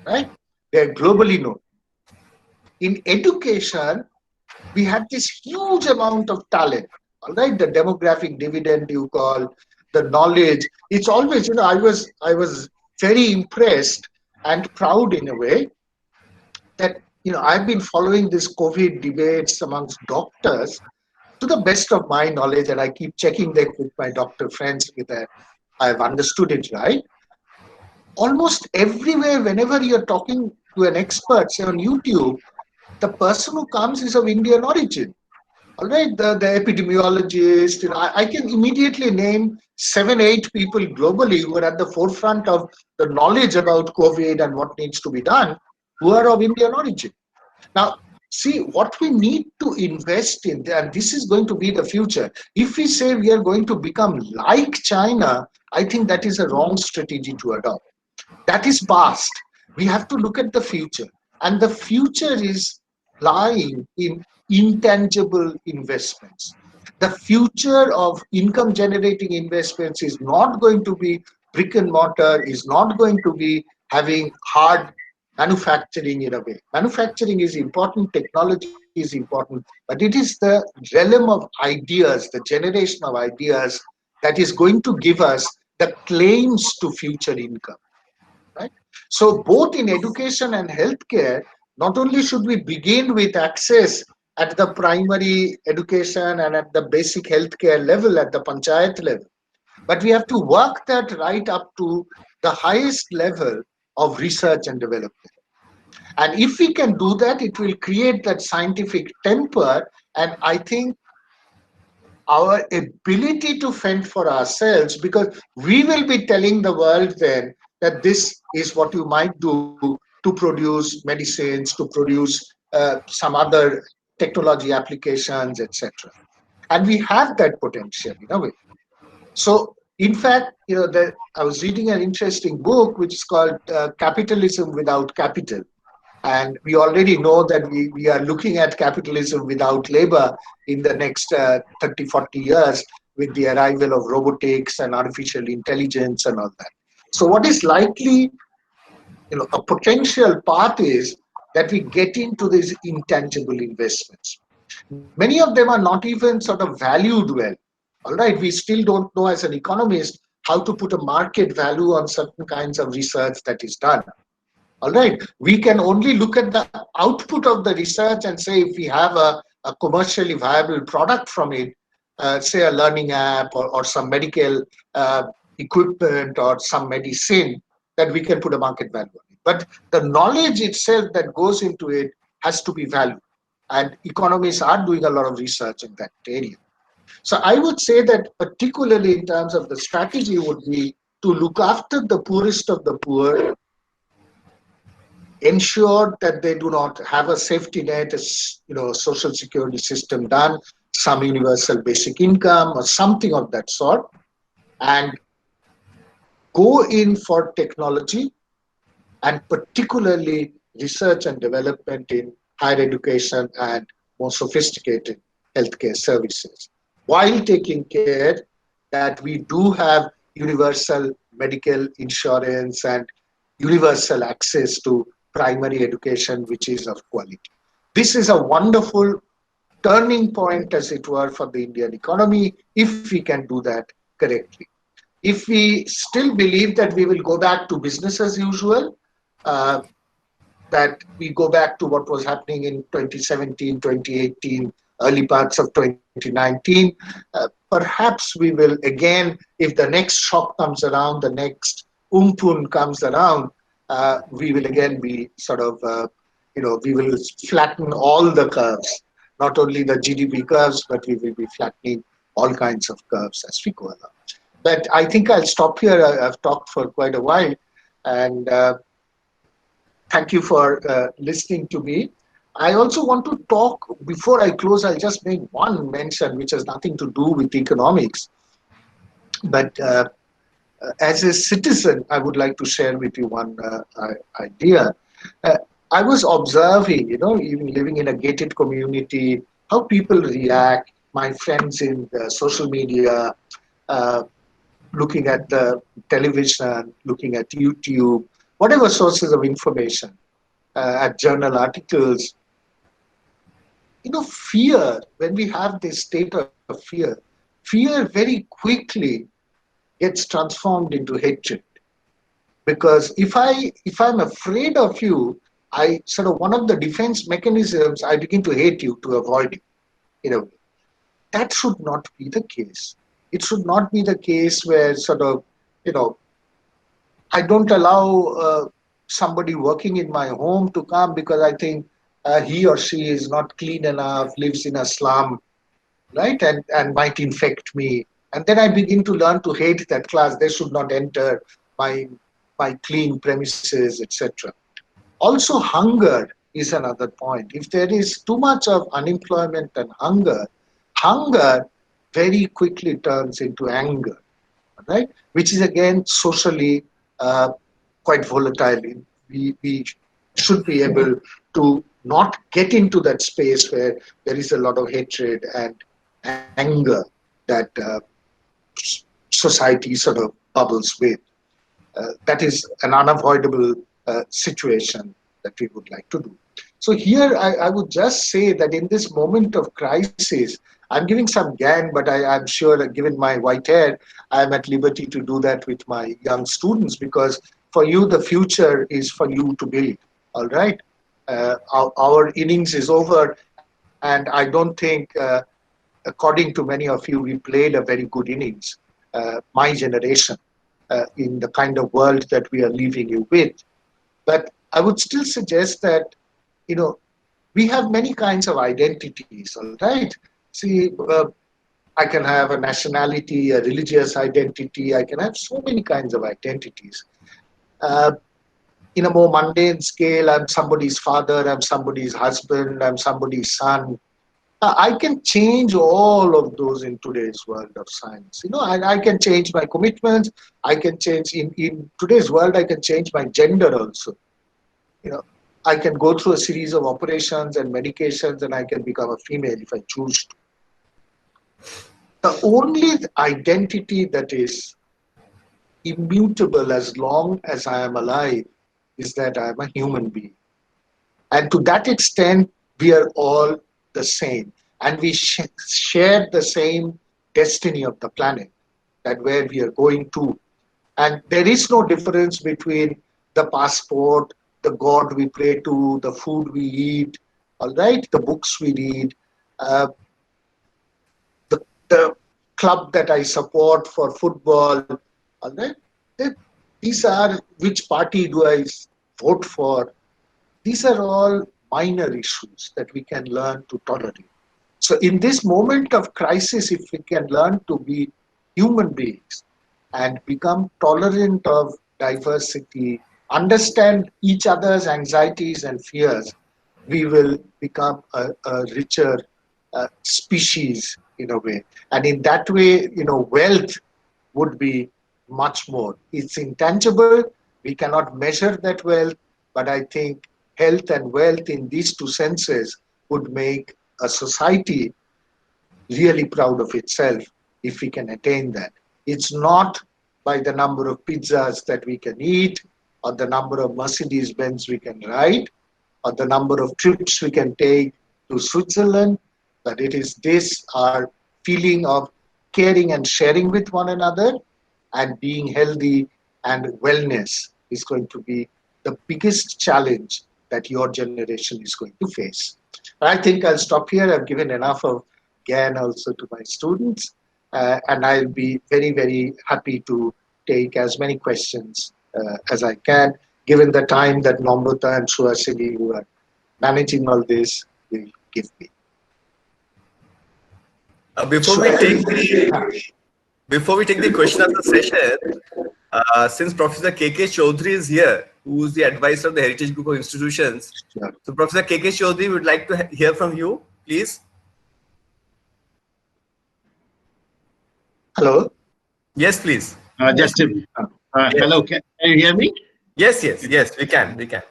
right? They're globally known. In education, we have this huge amount of talent, all right, the demographic dividend you call, the knowledge. It's always, I was very impressed and proud in a way that, I've been following this COVID debates amongst doctors to the best of my knowledge, and I keep checking that with my doctor friends whether I've understood it right. Almost everywhere, whenever you're talking to an expert, say on YouTube, the person who comes is of Indian origin. All right, the epidemiologist, I can immediately name 7-8 people globally who are at the forefront of the knowledge about COVID and what needs to be done, who are of Indian origin. Now, see, what we need to invest in, and this is going to be the future. If we say we are going to become like China, I think that is a wrong strategy to adopt. That is past. We have to look at the future. And the future is lying in intangible investments. The future of income generating investments is not going to be brick and mortar, is not going to be having hard manufacturing in a way. Manufacturing is important, technology is important, but it is the realm of ideas, the generation of ideas, that is going to give us the claims to future income, right? So both in education and healthcare, not only should we begin with access at the primary education and at the basic healthcare level, at the panchayat level, but we have to work that right up to the highest level of research and development. And if we can do that, it will create that scientific temper, and I think our ability to fend for ourselves, because we will be telling the world then that this is what you might do to produce medicines, to produce some other technology applications, etc. And we have that potential in a way. So In fact, I was reading an interesting book which is called Capitalism Without Capital. And we already know that we are looking at capitalism without labor in the next 30, 40 years with the arrival of robotics and artificial intelligence and all that. So what is likely, a potential path is that we get into these intangible investments. Many of them are not even sort of valued well. All right, we still don't know as an economist how to put a market value on certain kinds of research that is done. All right, we can only look at the output of the research and say if we have a commercially viable product from it, say a learning app or some medical equipment or some medicine, that we can put a market value on it. But the knowledge itself that goes into it has to be valued. And economists are doing a lot of research in that area. So I would say that particularly in terms of the strategy would be to look after the poorest of the poor, ensure that they do not have a safety net, a social security system done, some universal basic income or something of that sort, and go in for technology and particularly research and development in higher education and more sophisticated healthcare services, while taking care that we do have universal medical insurance and universal access to primary education, which is of quality. This is a wonderful turning point, as it were, for the Indian economy, if we can do that correctly. If we still believe that we will go back to business as usual, that we go back to what was happening in 2017, 2018, early parts of 2019, perhaps we will again, if the next shock comes around, the next umpun comes around, we will again be sort of, we will flatten all the curves, not only the GDP curves, but we will be flattening all kinds of curves as we go along. But I think I'll stop here. I've talked for quite a while, and thank you for listening to me. I also want to talk, before I close, I'll just make one mention which has nothing to do with economics. But as a citizen, I would like to share with you one idea. I was observing, even living in a gated community, how people react, my friends in social media, looking at the television, looking at YouTube, whatever sources of information, at journal articles. Fear, when we have this state of fear very quickly gets transformed into hatred. Because if I'm afraid of you, I sort of, one of the defense mechanisms, I begin to hate you, to avoid you. That should not be the case. It should not be the case where sort of, I don't allow somebody working in my home to come because I think he or she is not clean enough, lives in a slum, right? And might infect me. And then I begin to learn to hate that class. They should not enter my clean premises, etc. Also, hunger is another point. If there is too much of unemployment and hunger very quickly turns into anger, right? Which is again socially quite volatile. We should be able to not get into that space where there is a lot of hatred and anger that society sort of bubbles with. That is an unavoidable situation that we would like to do. So here I would just say that in this moment of crisis, I'm giving some GAN, but I'm sure that given my white hair, I'm at liberty to do that with my young students, because for you, the future is for you to build, all right? Our innings is over, and I don't think, according to many of you, we played a very good innings, my generation, in the kind of world that we are leaving you with. But I would still suggest that, we have many kinds of identities, all right? See, I can have a nationality, a religious identity. I can have so many kinds of identities. In a more mundane scale, I'm somebody's father, I'm somebody's husband, I'm somebody's son. I can change all of those in today's world of science. I can change my commitments. I can change in today's world. I can change my gender also. You know, I can go through a series of operations and medications, and I can become a female if I choose to. The only identity that is immutable as long as I am alive is that I am a human being. And to that extent, we are all the same. And we share the same destiny of the planet, that where we are going to. And there is no difference between the passport, the God we pray to, the food we eat, all right, the books we read, the club that I support for football, all right. These are, which party do I vote for? These are all minor issues that we can learn to tolerate. So in this moment of crisis, if we can learn to be human beings and become tolerant of diversity, understand each other's anxieties and fears, we will become a richer species in a way. And in that way, wealth would be much more. It's intangible. We cannot measure that wealth, but I think health and wealth in these two senses would make a society really proud of itself if we can attain that. It's not by the number of pizzas that we can eat, or the number of Mercedes Benz we can ride, or the number of trips we can take to Switzerland, but it is this, our feeling of caring and sharing with one another and being healthy, and wellness is going to be the biggest challenge that your generation is going to face. I think I'll stop here. I've given enough of GAN also to my students, and I'll be very, very happy to take as many questions as I can, given the time that Namrata and Suhasini, who are managing all this, will give me. Before we take the question of the session, since Professor K.K. Chaudhary is here, who is the advisor of the Heritage Group of Institutions, Sure. so Professor K.K. Chaudhary would like to hear from you, please. Hello? Yes, please. Hello, can you hear me? Yes, we can.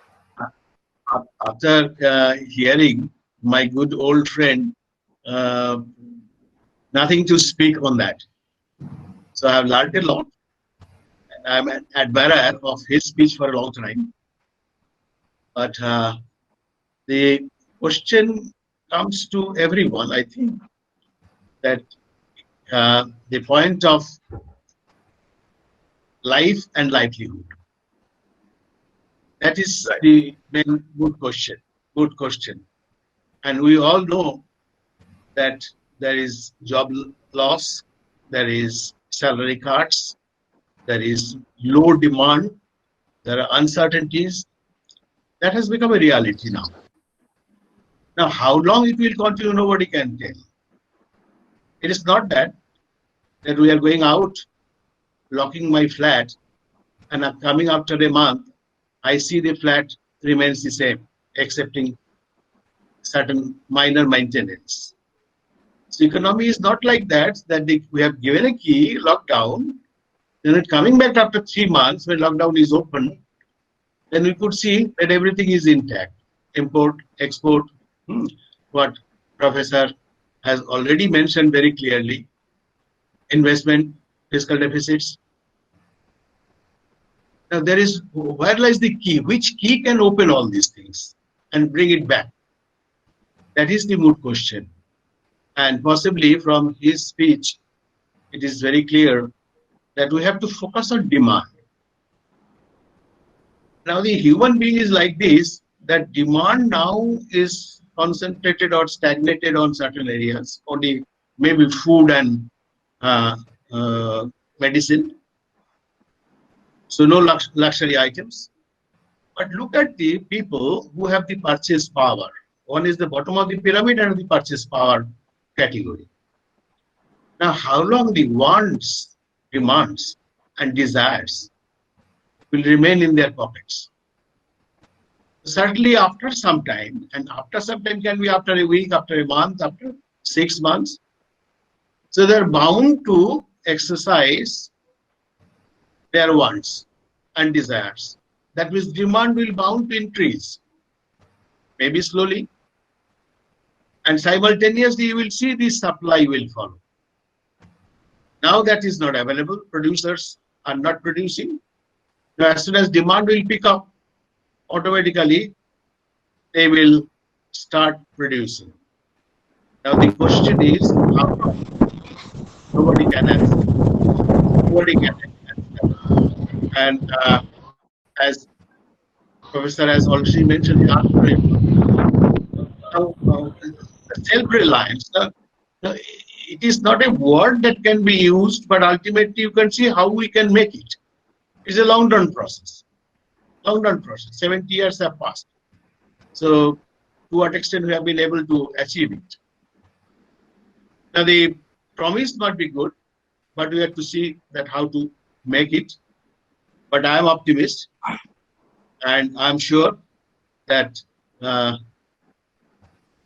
After hearing my good old friend, nothing to speak on that. So I have learned a lot. I'm an admirer of his speech for a long time. But the question comes to everyone, I think, that the point of life and livelihood. That is the main good question. And we all know that there is job loss, there is salary cuts, there is low demand, there are uncertainties. That has become a reality now. Now, how long it will continue, nobody can tell. It is not that we are going out, locking my flat, and coming after a month, I see the flat remains the same, excepting certain minor maintenance. So economy is not like that, we have given a key, lockdown, then coming back after 3 months when lockdown is open, then we could see that everything is intact. Import, export, what Professor has already mentioned very clearly, investment, fiscal deficits. Now where lies the key? Which key can open all these things and bring it back? That is the moot question. And possibly from his speech, it is very clear that we have to focus on demand. Now the human being is like this, that demand now is concentrated or stagnated on certain areas, only maybe food and medicine. So no luxury items. But look at the people who have the purchase power. One is the bottom of the pyramid and the purchase power category. Now, how long the wants, demands, and desires will remain in their pockets? Certainly after some time, and after some time can be after a week, after a month, after 6 months. So they're bound to exercise their wants and desires. That means demand will bound to increase, maybe slowly. And simultaneously, you will see the supply will follow. Now that is not available. Producers are not producing. Now, as soon as demand will pick up, automatically they will start producing. Now the question is, how long? Nobody can answer. Nobody can answer. And as Professor has already mentioned, self-reliance. It is not a word that can be used, but ultimately you can see how we can make it. It's a long-run process. Long-run process. 70 years have passed. So to what extent we have been able to achieve it. Now the promise might be good, but we have to see that how to make it. But I am optimist, and I'm sure that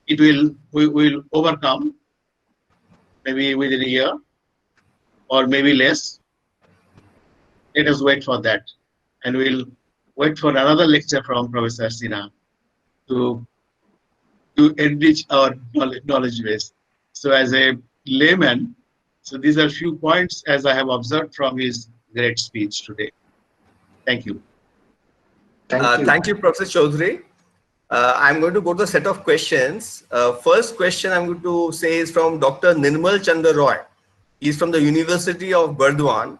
we will overcome, maybe within a year or maybe less. Let us wait for that, and we'll wait for another lecture from Professor Sinha to enrich our knowledge base. So as a layman, so these are few points as I have observed from his great speech today. Thank you. Thank you. Thank you, Professor Chaudhary. I'm going to go to a set of questions. First question I'm going to say is from Dr. Nirmal Chandra Roy. He's from the University of Burdwan.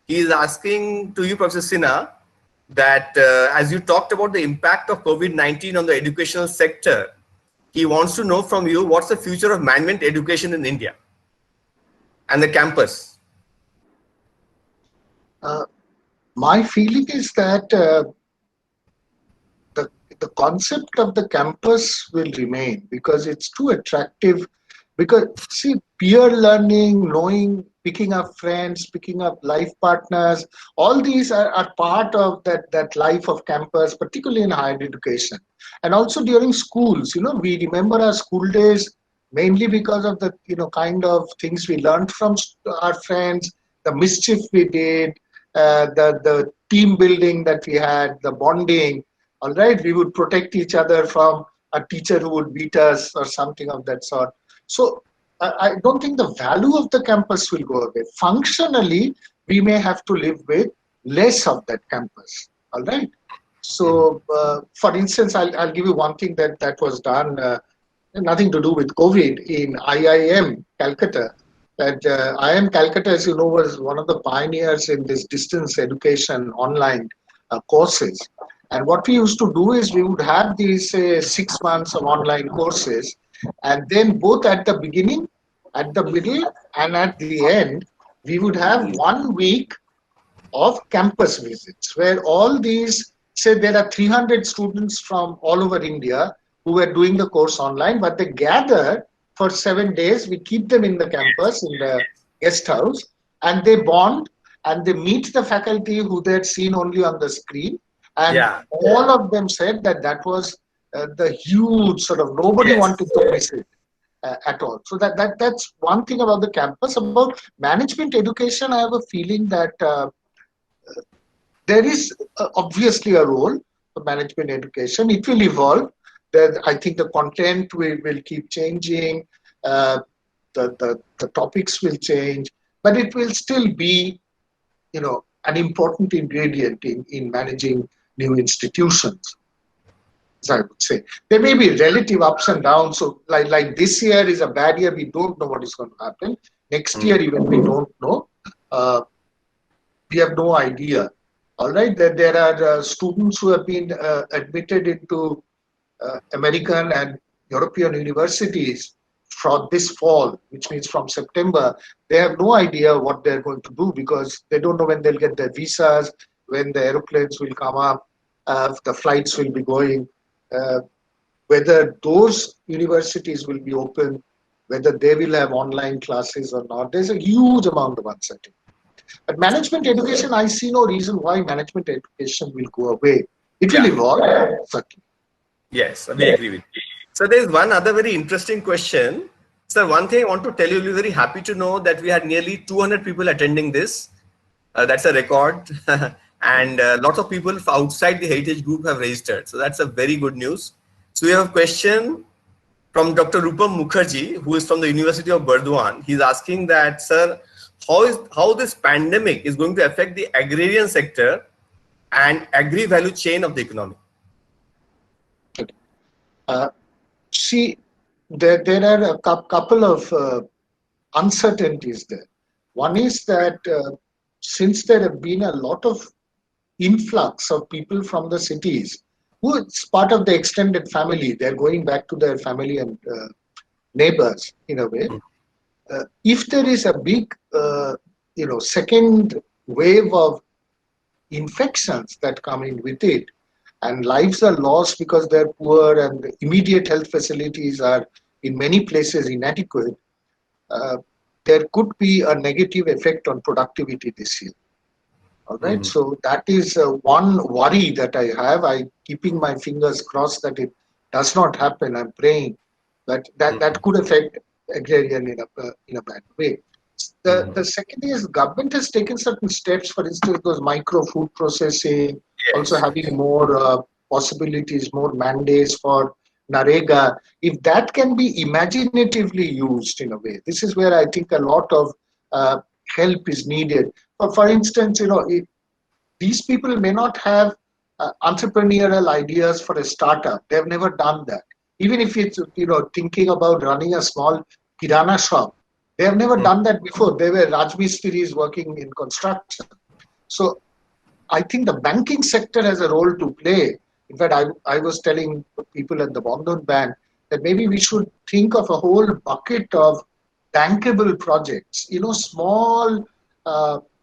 He is asking to you, Professor Sinha, that as you talked about the impact of COVID-19 on the educational sector, he wants to know from you, what's the future of management education in India and the campus? My feeling is that the concept of the campus will remain because it's too attractive. Because see, peer learning, knowing, picking up friends, picking up life partners, all these are part of that life of campus, particularly in higher education. And also during schools, we remember our school days mainly because of the kind of things we learned from our friends, the mischief we did, the team building that we had, the bonding. All right, we would protect each other from a teacher who would beat us or something of that sort. So I don't think the value of the campus will go away. Functionally, we may have to live with less of that campus. All right. So, for instance, I'll give you one thing that was done, nothing to do with COVID, in IIM Calcutta. That IIM Calcutta, as you know, was one of the pioneers in this distance education online courses. And what we used to do is we would have these 6 months of online courses, and then both at the beginning, at the middle, and at the end, we would have 1 week of campus visits where all these, say there are 300 students from all over India who were doing the course online, but they gather for 7 days. We keep them in the campus, in the guest house, and they bond and they meet the faculty who they had seen only on the screen. And all of them said that was the huge sort of, nobody wanted to miss it at all. So that's one thing about the campus. About management education, I have a feeling that there is obviously a role for management education. It will evolve. I think the content will keep changing. The topics will change, but it will still be, an important ingredient in managing new institutions, as I would say. There may be relative ups and downs. So like this year is a bad year. We don't know what is going to happen. Next year, even we don't know. We have no idea. All right, there are students who have been admitted into American and European universities from this fall, which means from September. They have no idea what they're going to do because they don't know when they'll get their visas, when the aeroplanes will come up, the flights will be going, whether those universities will be open, whether they will have online classes or not. There's a huge amount of uncertainty. But management education, I see no reason why management education will go away. It will evolve, certainly. Yes, we agree with you. So there is one other very interesting question. Sir, one thing I want to tell you, we're very happy to know that we had nearly 200 people attending this. That's a record. And lots of people outside the Heritage Group have registered. So that's a very good news. So we have a question from Dr. Rupam Mukherjee, who is from the University of Burdwan. He's asking that, sir, how this pandemic is going to affect the agrarian sector and agri-value chain of the economy? See, there are a couple of uncertainties there. One is that since there have been a lot of influx of people from the cities, who it's part of the extended family, they're going back to their family and neighbors in a way. If there is a big, second wave of infections that come in with it, and lives are lost because they're poor and the immediate health facilities are in many places inadequate, there could be a negative effect on productivity this year. All right, so that is one worry that I have. I keeping my fingers crossed that it does not happen. I'm praying that could affect agrarian in a bad way. The second is government has taken certain steps, for instance, those micro food processing, also having more possibilities, more mandates for Narega. If that can be imaginatively used in a way, this is where I think a lot of help is needed. For instance, these people may not have entrepreneurial ideas for a startup. They've never done that. Even if it's thinking about running a small kirana shop, they have never done that before. They were Rajmistris working in construction. So I think the banking sector has a role to play. In fact, I was telling people at the Bandhan Bank that maybe we should think of a whole bucket of bankable projects, small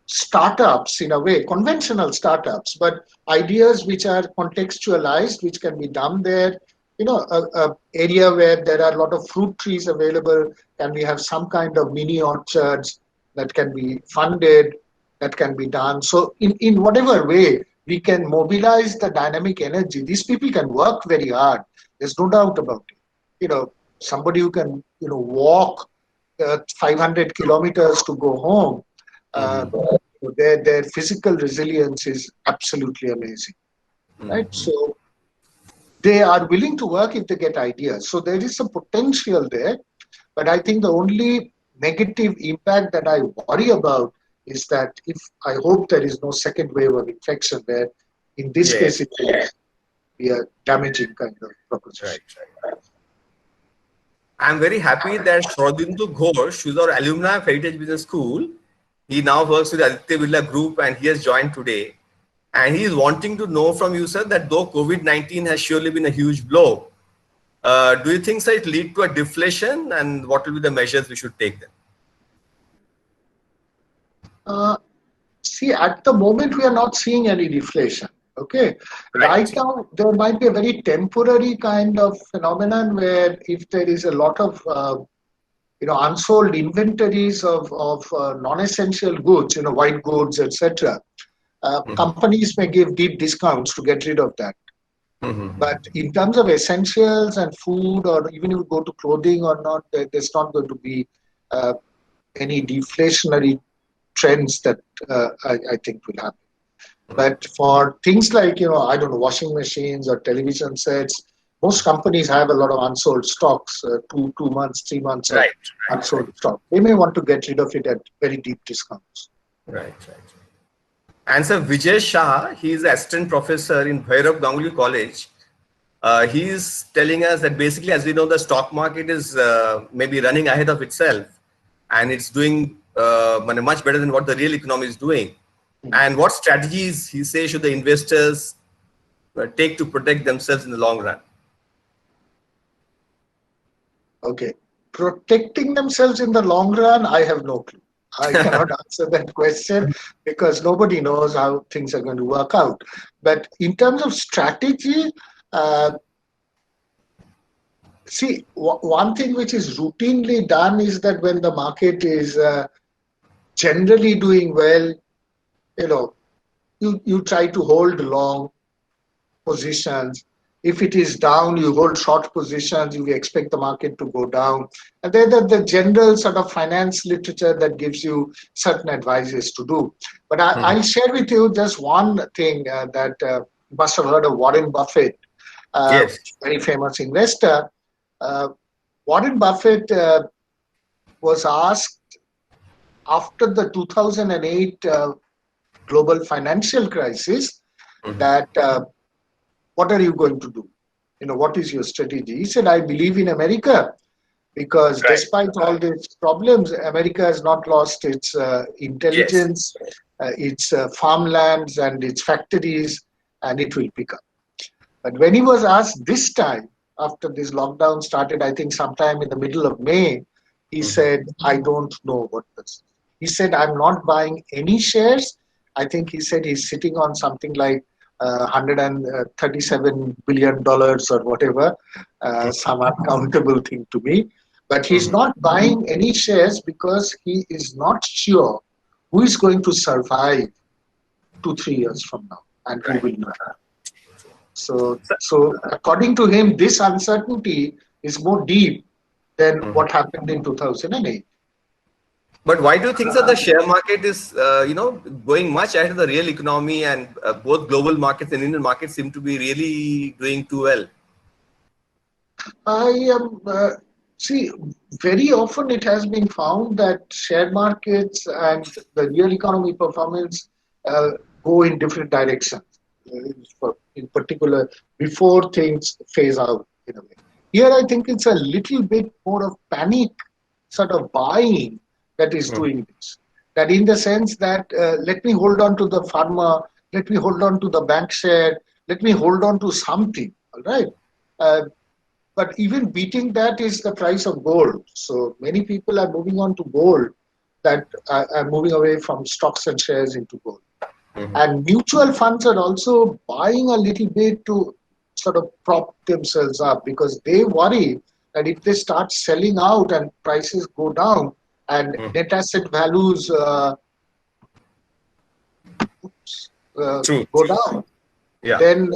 startups in a way, conventional startups, but ideas which are contextualized, which can be done there. A area where there are a lot of fruit trees available, can we have some kind of mini orchards that can be funded, that can be done. So in whatever way we can mobilize the dynamic energy, these people can work very hard. There's no doubt about it. Somebody who can, walk 500 kilometers to go home, their physical resilience is absolutely amazing, right? So they are willing to work if they get ideas. So there is a potential there, but I think the only negative impact that I worry about is that I hope there is no second wave of infection where in this case it will be a damaging kind of proposition. Right. I'm very happy that Shrodindu Ghosh, who's our alumni of Heritage Business School, he now works with Aditya Birla Group and he has joined today. And he is wanting to know from you, sir, that though COVID-19 has surely been a huge blow, do you think, sir, it lead to a deflation, and what will be the measures we should take then? See, at the moment, we are not seeing any deflation. Okay. Right now, there might be a very temporary kind of phenomenon where if there is a lot of unsold inventories of non-essential goods, white goods, etc. Companies may give deep discounts to get rid of that. But in terms of essentials and food, or even if you go to clothing or not, there's not going to be any deflationary trends that I think will happen. But for things like, washing machines or television sets, most companies have a lot of unsold stocks, 2 months, 3 months of unsold stock. They may want to get rid of it at very deep discounts. Right. And sir, Vijay Shah, he is an assistant professor in Bhairav Ganguly College. He is telling us that basically, as we know, the stock market is maybe running ahead of itself, and it's doing much better than what the real economy is doing. And what strategies, he says, should the investors take to protect themselves in the long run? Okay. Protecting themselves in the long run, I have no clue. I cannot answer that question because nobody knows how things are going to work out. But in terms of strategy, see, one thing which is routinely done is that when the market is generally doing well, you try to hold long positions. If it is down, you hold short positions, you expect the market to go down. And they're the general sort of finance literature that gives you certain advices to do. But I'll share with you just one thing that you must have heard of Warren Buffett, Yes. very famous investor. Warren Buffett was asked after the 2008 global financial crisis that what are you going to do? What is your strategy? He said, I believe in America because Right. despite all these problems, America has not lost its intelligence, its farmlands and its factories, and it will pick up. But when he was asked this time, after this lockdown started, I think sometime in the middle of May, he said, I don't know what this. He said, I'm not buying any shares. I think he said he's sitting on something like $137 billion or whatever, some uncountable thing to me. But he's not buying any shares because he is not sure who is going to survive 2-3 years from now and who will not. So according to him, this uncertainty is more deep than what happened in 2008. But why do you think that the share market is, going much ahead of the real economy, and both global markets and Indian markets seem to be really doing too well? I am see, very often it has been found that share markets and the real economy performance go in different directions. In particular, before things phase out in a way. Here, I think it's a little bit more of panic sort of buying that is doing this. That in the sense that let me hold on to the pharma, let me hold on to the bank share, let me hold on to something, all right? But even beating that is the price of gold. So many people are moving on to gold that are moving away from stocks and shares into gold. And mutual funds are also buying a little bit to sort of prop themselves up because they worry that if they start selling out and prices go down and net asset values go down, then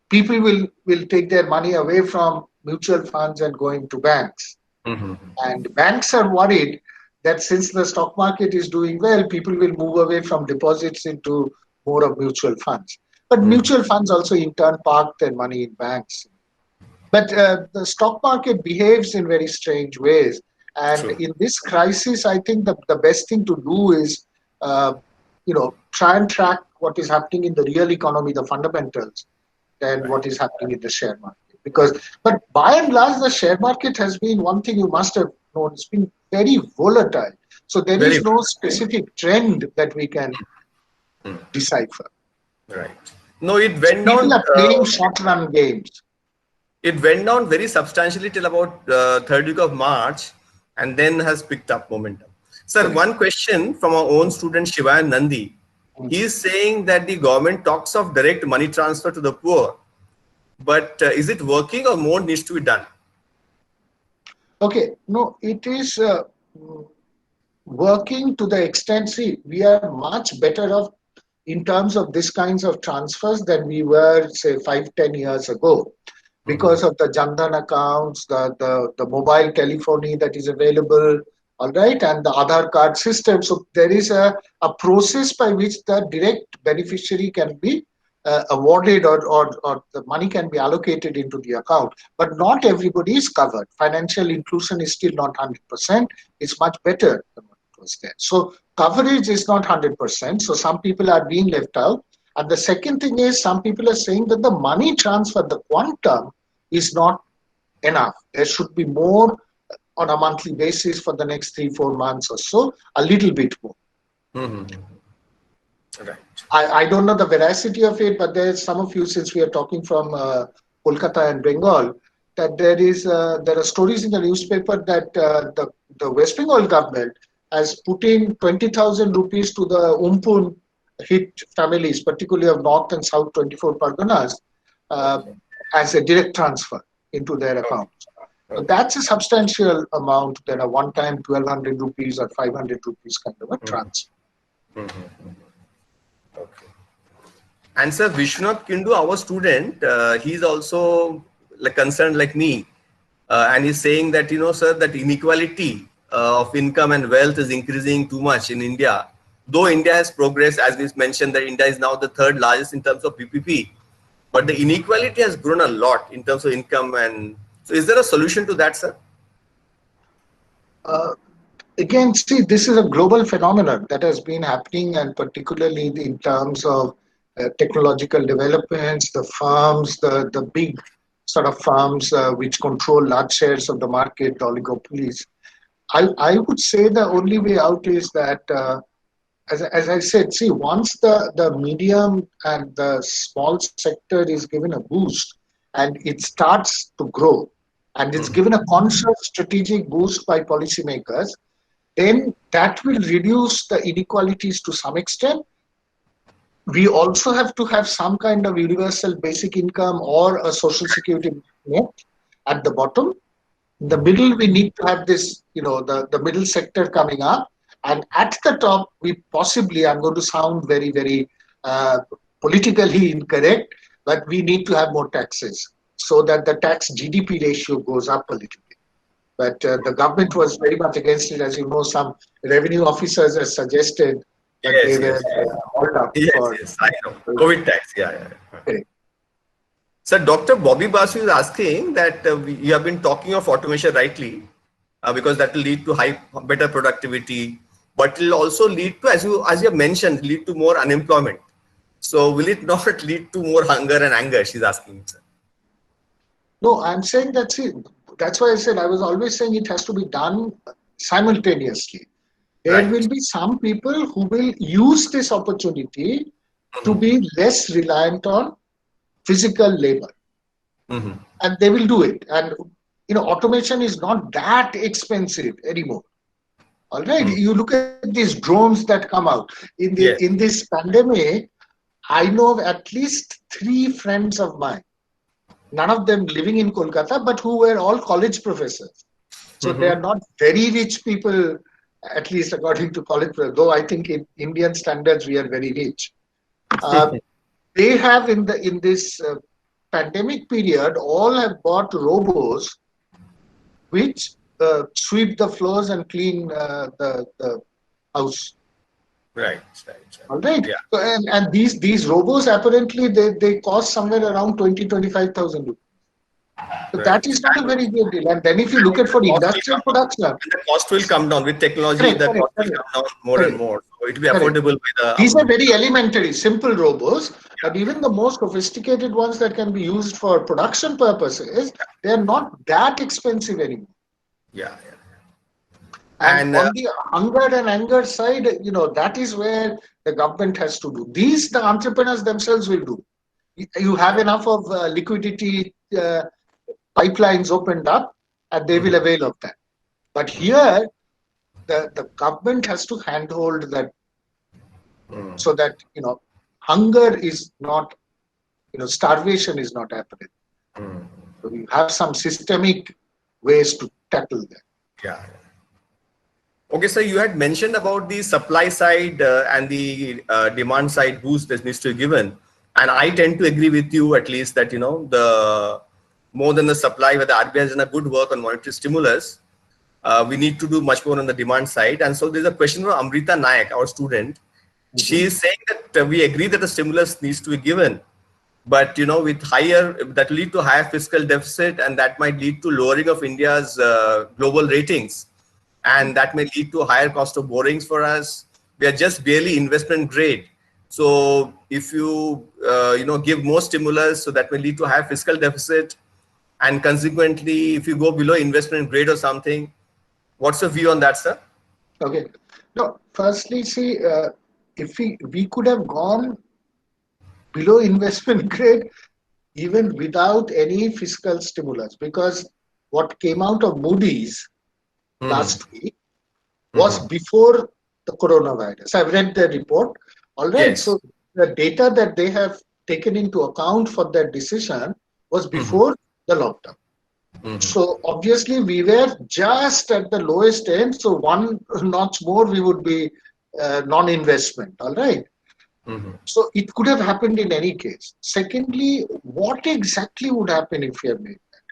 people will take their money away from mutual funds and go into banks. And banks are worried that since the stock market is doing well, people will move away from deposits into more of mutual funds. But mutual funds also in turn park their money in banks. But the stock market behaves in very strange ways. And in this crisis, I think the best thing to do is, try and track what is happening in the real economy, the fundamentals, than what is happening in the share market. But by and large, the share market has been one thing you must have known. It's been very volatile. So there is no specific trend that we can decipher. Right. No, it went down. People are playing short-run games. It went down very substantially till about third week of March, and then has picked up momentum. Sir, one question from our own student Shivan Nandi. He is saying that the government talks of direct money transfer to the poor, but is it working or more needs to be done? Okay, no, it is working to the extent, see, we are much better off in terms of this kinds of transfers than we were, say, 5-10 years ago. Because of the Jan Dhan accounts, the mobile telephony that is available, all right, and the Aadhaar card system. So there is a process by which the direct beneficiary can be awarded or the money can be allocated into the account. But not everybody is covered. Financial inclusion is still not 100%. It's much better than what it was there. So coverage is not 100%. So some people are being left out. And the second thing is some people are saying that the money transfer, the quantum, is not enough. There should be more on a monthly basis for the next 3-4 months or so, a little bit more. Right. I don't know the veracity of it, but there's some of you, since we are talking from Kolkata and Bengal, that there are stories in the newspaper that the West Bengal government has put in 20,000 rupees to the Umpun hit families, particularly of North and South 24 Parganas, as a direct transfer into their accounts. So that's a substantial amount than a one-time 1,200 rupees or 500 rupees kind of a transfer. Okay. And sir, Vishwanath Kindu, our student, he's also like concerned like me. And he's saying that, sir, that inequality of income and wealth is increasing too much in India. Though India has progressed, as we mentioned, that India is now the third largest in terms of BPP, but the inequality has grown a lot in terms of income. And so is there a solution to that, sir? Again, see, this is a global phenomenon that has been happening, and particularly in terms of technological developments, the firms, the big sort of firms which control large shares of the market, oligopolies. I would say the only way out is that, as I said, see, once the medium and the small sector is given a boost and it starts to grow, and it's given a conscious strategic boost by policymakers, then that will reduce the inequalities to some extent. We also have to have some kind of universal basic income or a social security net at the bottom. In the middle, we need to have this, the middle sector coming up. And at the top, we possibly, I'm going to sound very, very politically incorrect, but we need to have more taxes so that the tax GDP ratio goes up a little bit. But the government was very much against it. As you know, some revenue officers have suggested that they were hauled up for. Yes, I know. COVID tax, yeah. Correct. So Dr. Bobby Basu is asking that you have been talking of automation rightly, because that will lead to better productivity, but it will also lead to, as you have mentioned, lead to more unemployment. So will it not lead to more hunger and anger? She's asking. Sir. No, I'm saying that's it. That's why I said I was always saying it has to be done simultaneously. There will be some people who will use this opportunity to be less reliant on physical labor. And they will do it. And, automation is not that expensive anymore. All right. You look at these drones that come out. In this pandemic, I know of at least 3 friends of mine, none of them living in Kolkata, but who were all college professors. So they are not very rich people, at least according to college professors, though I think in Indian standards, we are very rich. They have in this pandemic period, all have bought robots which sweep the floors and clean the house. Right. All right. Yeah. So, and these robots apparently they cost somewhere around 20,000-25,000 rupees. So that is not a very good deal. And then if you look at for industrial production, the cost will come down with technology. The cost will come down more and more. So it will be affordable by the. These are very elementary, simple robots, but even the most sophisticated ones that can be used for production purposes, they are not that expensive anymore. Yeah. And on the hunger and anger side, that is where the government has to do. These, the entrepreneurs themselves will do. You have enough of liquidity pipelines opened up, and they will avail of that. But here, the government has to handhold that so that, hunger is not, starvation is not happening. So you have some systemic ways to tackle that. Yeah. Okay, so you had mentioned about the supply side and the demand side boost that needs to be given. And I tend to agree with you at least that, the more than the supply, where the RBI has done a good work on monetary stimulus, we need to do much more on the demand side. And so there's a question from Amrita Nayak, our student. She is saying that we agree that the stimulus needs to be given, but, with that will lead to higher fiscal deficit, and that might lead to lowering of India's global ratings. And that may lead to higher cost of borrowings for us. We are just barely investment grade. So if you, give more stimulus, so that may lead to higher fiscal deficit. And consequently, if you go below investment grade or something, what's your view on that, sir? Okay. No, firstly, see, if we could have gone below investment grade, even without any fiscal stimulus, because what came out of Moody's last week was before the coronavirus. I've read the report. All right. Yes. So the data that they have taken into account for that decision was before the lockdown. So obviously we were just at the lowest end. So one notch more, we would be non-investment. All right. So it could have happened in any case. Secondly, what exactly would happen if we have made that?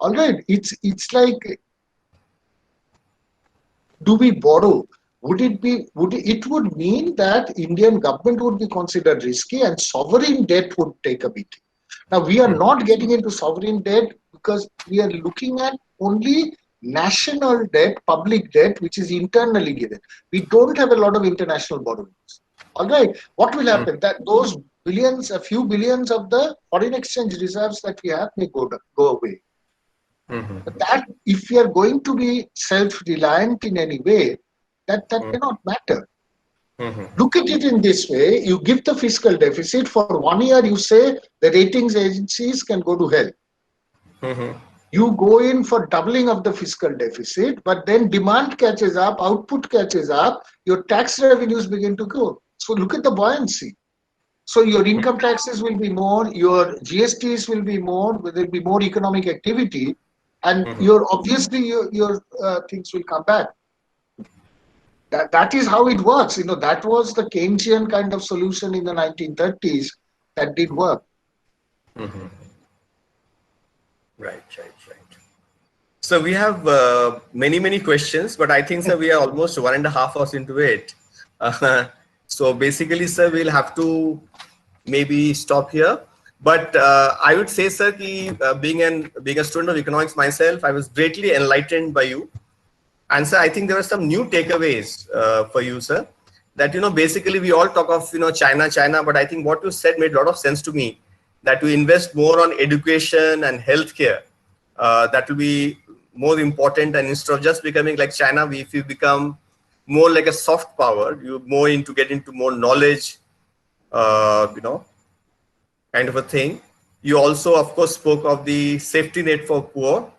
All right, it's like, do we borrow? It would mean that Indian government would be considered risky and sovereign debt would take a beating. Now, we are not getting into sovereign debt because we are looking at only national debt, public debt, which is internally given. We don't have a lot of international borrowings. All right, what will happen? That those billions, a few billions of the foreign exchange reserves that we have may go away. But that, if we are going to be self-reliant in any way, that cannot matter. Look at it in this way: you give the fiscal deficit for 1 year. You say the ratings agencies can go to hell. You go in for doubling of the fiscal deficit, but then demand catches up, output catches up, your tax revenues begin to grow. So look at the buoyancy. So your income taxes will be more, your GSTs will be more, there will be more economic activity, and your things will come back. That is how it works. That was the Keynesian kind of solution in the 1930s that did work. Right. So we have many questions, but I think, sir, we are almost 1.5 hours into it. So basically, sir, we'll have to maybe stop here. But I would say, sir, being a student of economics myself, I was greatly enlightened by you. And sir, I think there were some new takeaways for you, sir. That basically we all talk of China, but I think what you said made a lot of sense to me. That we invest more on education and healthcare. That will be more important, and instead of just becoming like China, if you become more like a soft power, you get into more knowledge, kind of a thing. You also, of course, spoke of the safety net for poor,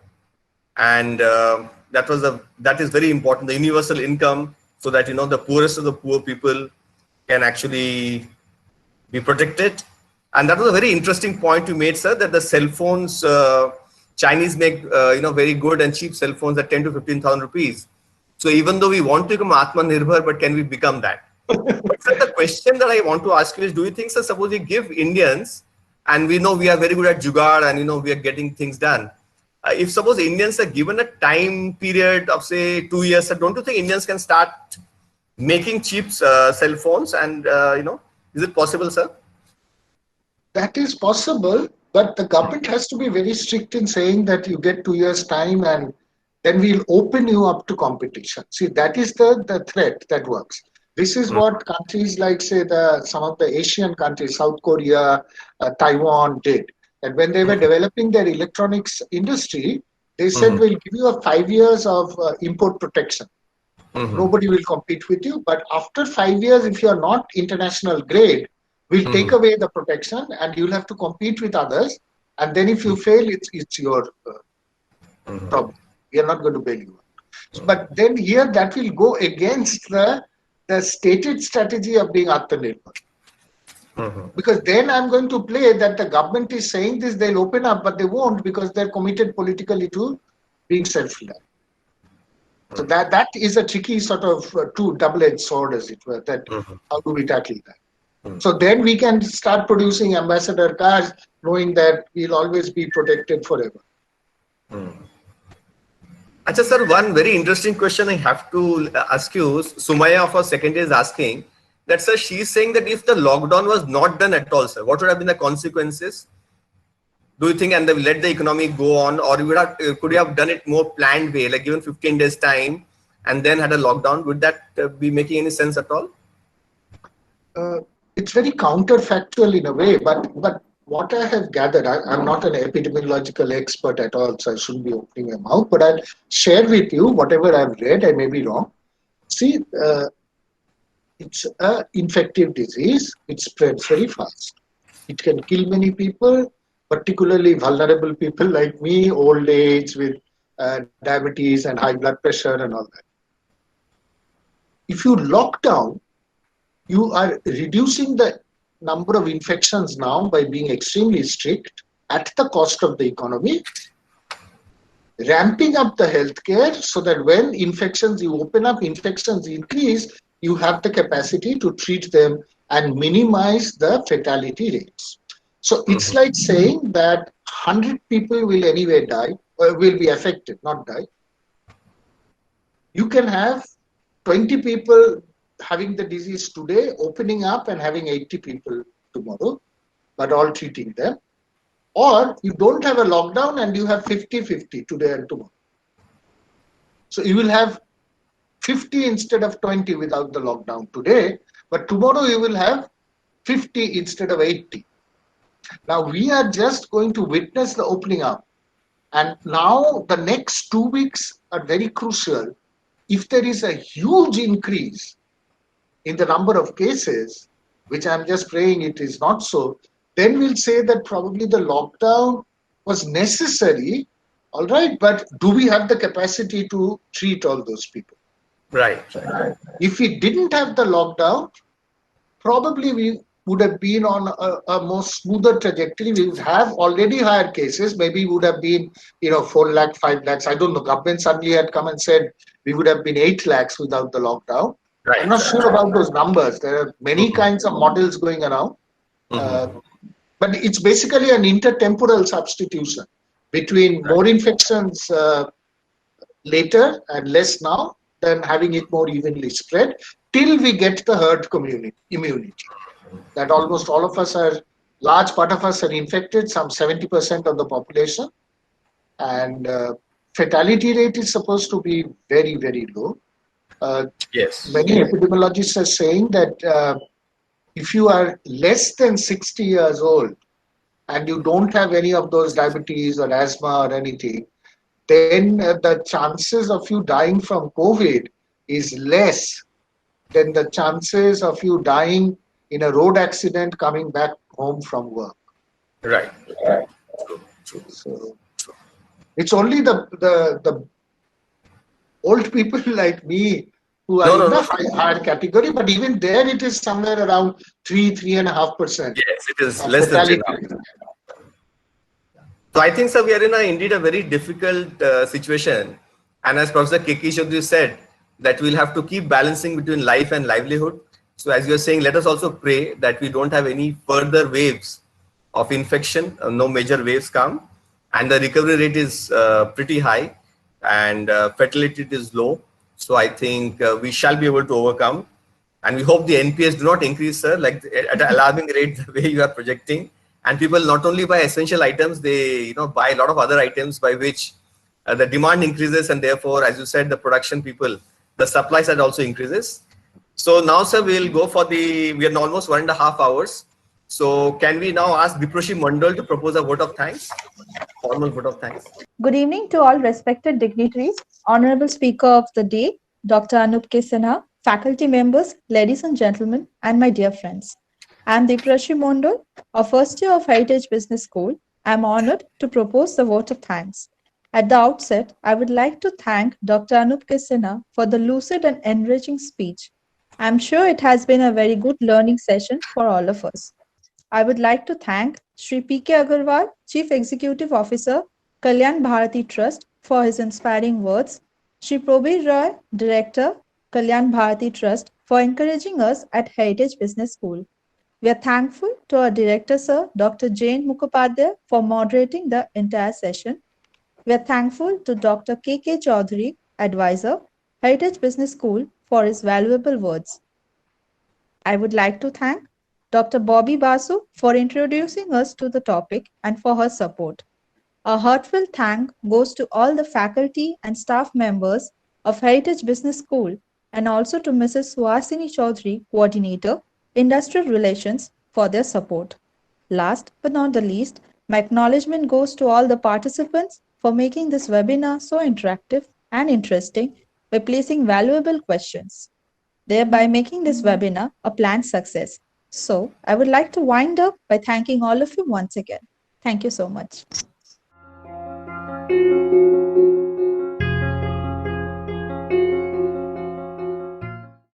and that is very important. The universal income, so that the poorest of the poor people can actually be protected. And that was a very interesting point you made, sir, that the cell phones, Chinese make very good and cheap cell phones at 10 to 15,000 rupees. So even though we want to become Atmanirbhar, but can we become that? But sir, the question that I want to ask you is, do you think, sir, suppose we give Indians, and we know we are very good at jugaad and we are getting things done. If suppose Indians are given a time period of say 2 years, sir, don't you think Indians can start making cheap cell phones? And is it possible, sir? That is possible, but the government has to be very strict in saying that you get 2 years time and then we'll open you up to competition. See, that is the threat that works. This is what countries like, say, some of the Asian countries, South Korea, Taiwan did. And when they were developing their electronics industry, they said, we'll give you a 5 years of import protection. Nobody will compete with you. But after 5 years, if you're not international grade, we'll take away the protection and you'll have to compete with others. And then if you fail, it's your problem. We are not going to bail you out. But then here that will go against the stated strategy of being Atmanirbhar. Because then I'm going to play that the government is saying this, they'll open up, but they won't because they're committed politically to being self-reliant. So that is a tricky sort of two double-edged sword, as it were, that how do we tackle that? So then we can start producing ambassador cars knowing that we'll always be protected forever. Achha, sir, one very interesting question I have to ask you. Sumaya of our second year is asking that, sir, she's saying that if the lockdown was not done at all, sir, what would have been the consequences? Do you think, and let the economy go on, or could you have done it more planned way, like given 15 days time and then had a lockdown? Would that be making any sense at all? It's very counterfactual in a way, but what I have gathered, I'm not an epidemiological expert at all, so I shouldn't be opening my mouth, but I'll share with you whatever I've read. I may be wrong. See, it's an infective disease. It spreads very fast. It can kill many people, particularly vulnerable people like me, old age with diabetes and high blood pressure and all that. If you lock down, you are reducing the number of infections now by being extremely strict at the cost of the economy, ramping up the healthcare so that when you open up, infections increase, you have the capacity to treat them and minimize the fatality rates. So it's like saying that 100 people will anyway die, or will be affected, not die. You can have 20 people having the disease today, opening up and having 80 people tomorrow, but all treating them. Or you don't have a lockdown and you have 50-50 today and tomorrow. So you will have 50 instead of 20 without the lockdown today, but tomorrow you will have 50 instead of 80. Now we are just going to witness the opening up. And now the next 2 weeks are very crucial. If there is a huge increase in the number of cases, which I'm just praying it is not so, then we'll say that probably the lockdown was necessary, all right, but do we have the capacity to treat all those people? Right. If we didn't have the lockdown, probably we would have been on a more smoother trajectory. We would have already higher cases. Maybe would have been, 4 lakh, 5 lakhs. I don't know. Government suddenly had come and said we would have been 8 lakhs without the lockdown. Right. I'm not sure about those numbers. There are many kinds of models going around. But it's basically an intertemporal substitution between more infections later and less now than having it more evenly spread till we get the herd immunity. That almost all of us large part of us are infected, some 70% of the population. And fatality rate is supposed to be very, very low. Yes. Many epidemiologists are saying that if you are less than 60 years old and you don't have any of those diabetes or asthma or anything, then the chances of you dying from COVID is less than the chances of you dying in a road accident coming back home from work. Right. True. So it's only the old people like me who are in the higher category, but even there it is somewhere around 3.5%. Yes, it is less than 3.5%. So I think, sir, we are indeed a very difficult situation. And as Professor K.K. Chaudhary said, that we'll have to keep balancing between life and livelihood. So as you're saying, let us also pray that we don't have any further waves of infection, no major waves come. And the recovery rate is pretty high and fatality rate is low. So I think we shall be able to overcome. And we hope the NPS do not increase, sir, like at an alarming rate the way you are projecting. And people not only buy essential items, they buy a lot of other items by which the demand increases, and therefore, as you said, the production people, the supply side also increases. So now, sir, we'll go for we are almost 1.5 hours. So can we now ask Diproshi Mandal to propose a vote of thanks? Formal vote of thanks. Good evening to all respected dignitaries, Honorable Speaker of the Day, Dr. Anup K. Sinha, faculty members, ladies and gentlemen, and my dear friends. I am Diproshi Mandal, a first year of Heritage Business School. I am honored to propose the vote of thanks. At the outset, I would like to thank Dr. Anup K. Sinha for the lucid and enriching speech. I am sure it has been a very good learning session for all of us. I would like to thank Shri P.K. Agarwal, Chief Executive Officer, Kalyan Bharati Trust, for his inspiring words, Shri Probir Roy, Director, Kalyan Bharati Trust, for encouraging us at Heritage Business School. We are thankful to our Director, Sir, Dr. Jain Mukhopadhyay, for moderating the entire session. We are thankful to Dr. K.K. Chaudhary, Advisor, Heritage Business School, for his valuable words. I would like to thank Dr. Bobby Basu for introducing us to the topic and for her support. A heartfelt thank goes to all the faculty and staff members of Heritage Business School and also to Mrs. Suhasini Chaudhary, Coordinator, Industrial Relations, for their support. Last but not the least, my acknowledgement goes to all the participants for making this webinar so interactive and interesting by placing valuable questions, thereby making this webinar a planned success. So, I would like to wind up by thanking all of you once again. Thank you so much.